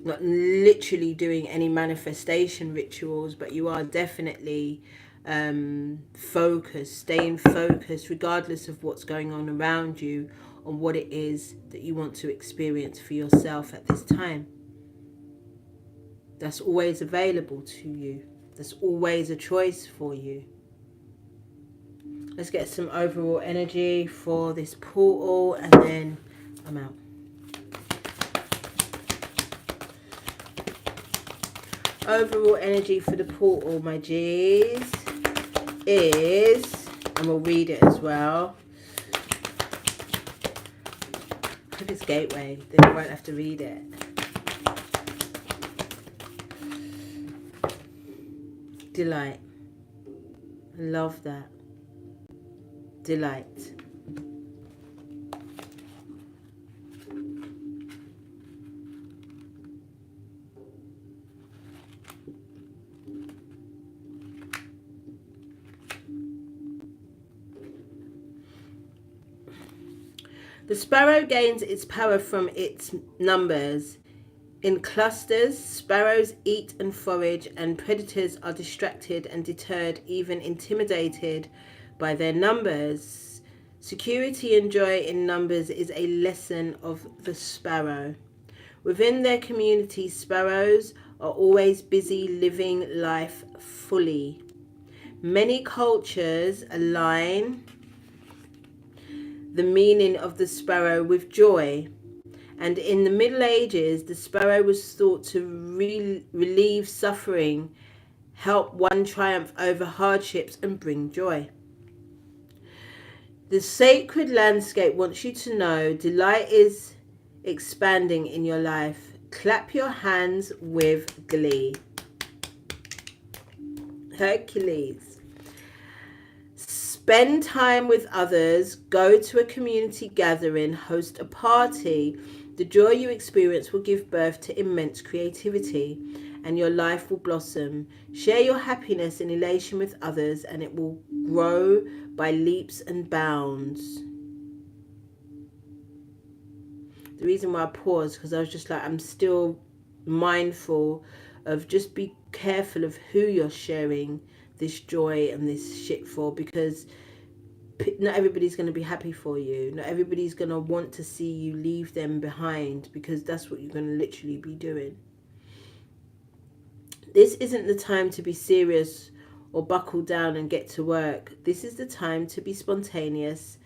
[SPEAKER 1] Not literally doing any manifestation rituals, but you are definitely focused, staying focused regardless of what's going on around you, on what it is that you want to experience for yourself at this time. That's always available to you. There's always a choice for you. Let's get some overall energy for this portal, and then I'm out. Overall energy for the portal, my G's, is, and we'll read it as well. I hope it's Gateway, then I won't have to read it. Delight. I love that. Delight. The sparrow gains its power from its numbers. In clusters, sparrows eat and forage, and predators are distracted and deterred, even intimidated by their numbers. Security and joy in numbers is a lesson of the sparrow. Within their community, sparrows are always busy living life fully. Many cultures align the meaning of the sparrow with joy. And in the Middle Ages, the sparrow was thought to relieve suffering, help one triumph over hardships, and bring joy. The sacred landscape wants you to know delight is expanding in your life. Clap your hands with glee. Hercules. Spend time with others, go to a community gathering, host a party. The joy you experience will give birth to immense creativity, and your life will blossom. Share your happiness and elation with others, and it will grow by leaps and bounds. The reason why I paused, because I was just like, I'm still mindful of just be careful of who you're sharing this joy and this shit for, because not everybody's going to be happy for you. Not everybody's going to want to see you leave them behind, because that's what you're going to literally be doing. This isn't the time to be serious or buckle down and get to work. This is the time to be spontaneous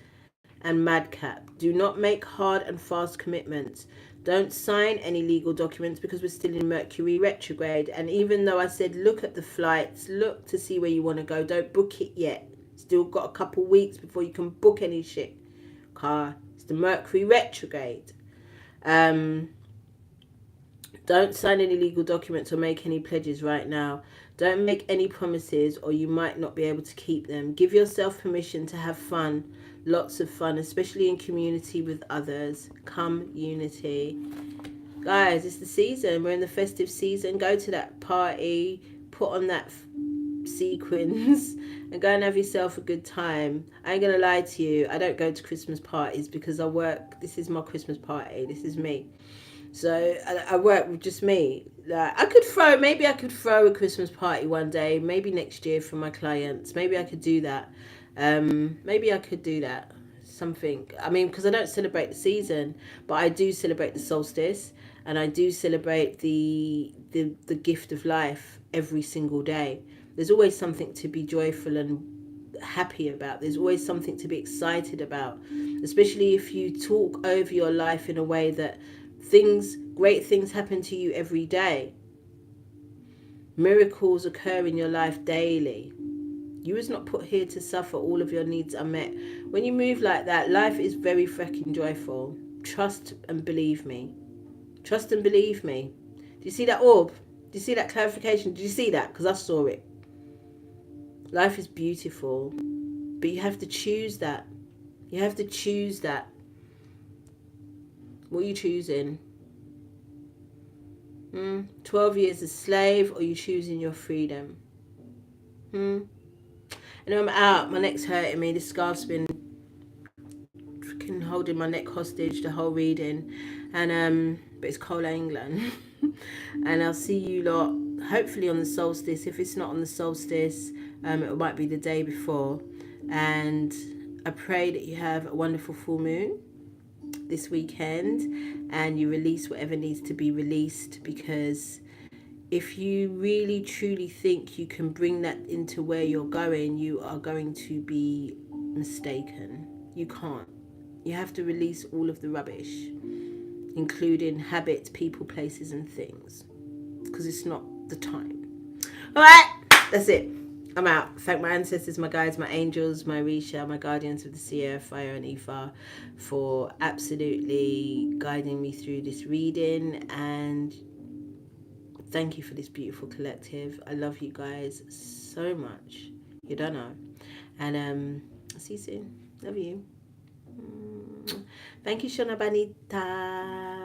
[SPEAKER 1] and madcap. Do not make hard and fast commitments. Don't sign any legal documents, because we're still in Mercury retrograde. And even though I said look at the flights, look to see where you want to go, don't book it yet. Still got a couple weeks before you can book any shit. It's the Mercury retrograde. Don't sign any legal documents or make any pledges right now. Don't make any promises, or you might not be able to keep them. Give yourself permission to have fun. Lots of fun, especially in community with others. Come unity. Guys, it's the season. We're in the festive season. Go to that party. Put on that sequins and go and have yourself a good time. I ain't gonna lie to you. I don't go to Christmas parties because I work. This is my Christmas party. This is me. So I work with just me. Like, maybe I could throw a Christmas party one day. Maybe next year for my clients. Maybe I could do that. Maybe I could do that. Something. I mean, because I don't celebrate the season, but I do celebrate the solstice, and I do celebrate the gift of life every single day. There's always something to be joyful and happy about. There's always something to be excited about, especially if you talk over your life in a way that great things happen to you every day. Miracles occur in your life daily. You was not put here to suffer. All of your needs are met. When you move like that, life is very freaking joyful. Trust and believe me. Trust and believe me. Do you see that orb? Do you see that clarification? Did you see that? Because I saw it. Life is beautiful. But you have to choose that. You have to choose that. What are you choosing? 12 years a slave, or you choosing your freedom? And I'm out. My neck's hurting me. This scarf's been freaking holding my neck hostage the whole reading. And but it's cold England. And I'll see you lot hopefully on the solstice. If it's not on the solstice, it might be the day before. And I pray that you have a wonderful full moon this weekend, and you release whatever needs to be released, because if you really truly think you can bring that into where you're going, you are going to be mistaken. You can't. You have to release all of the rubbish, including habits, people, places and things, because it's not the time. Alright, that's it. I'm out. Thank my ancestors, my guides, my angels, my Orisha, my guardians of the Sierra, Fire and Ifa for absolutely guiding me through this reading, and thank you for this beautiful collective. I love you guys so much. You don't know. And I'll see you soon. Love you. Thank you, Shona Banita.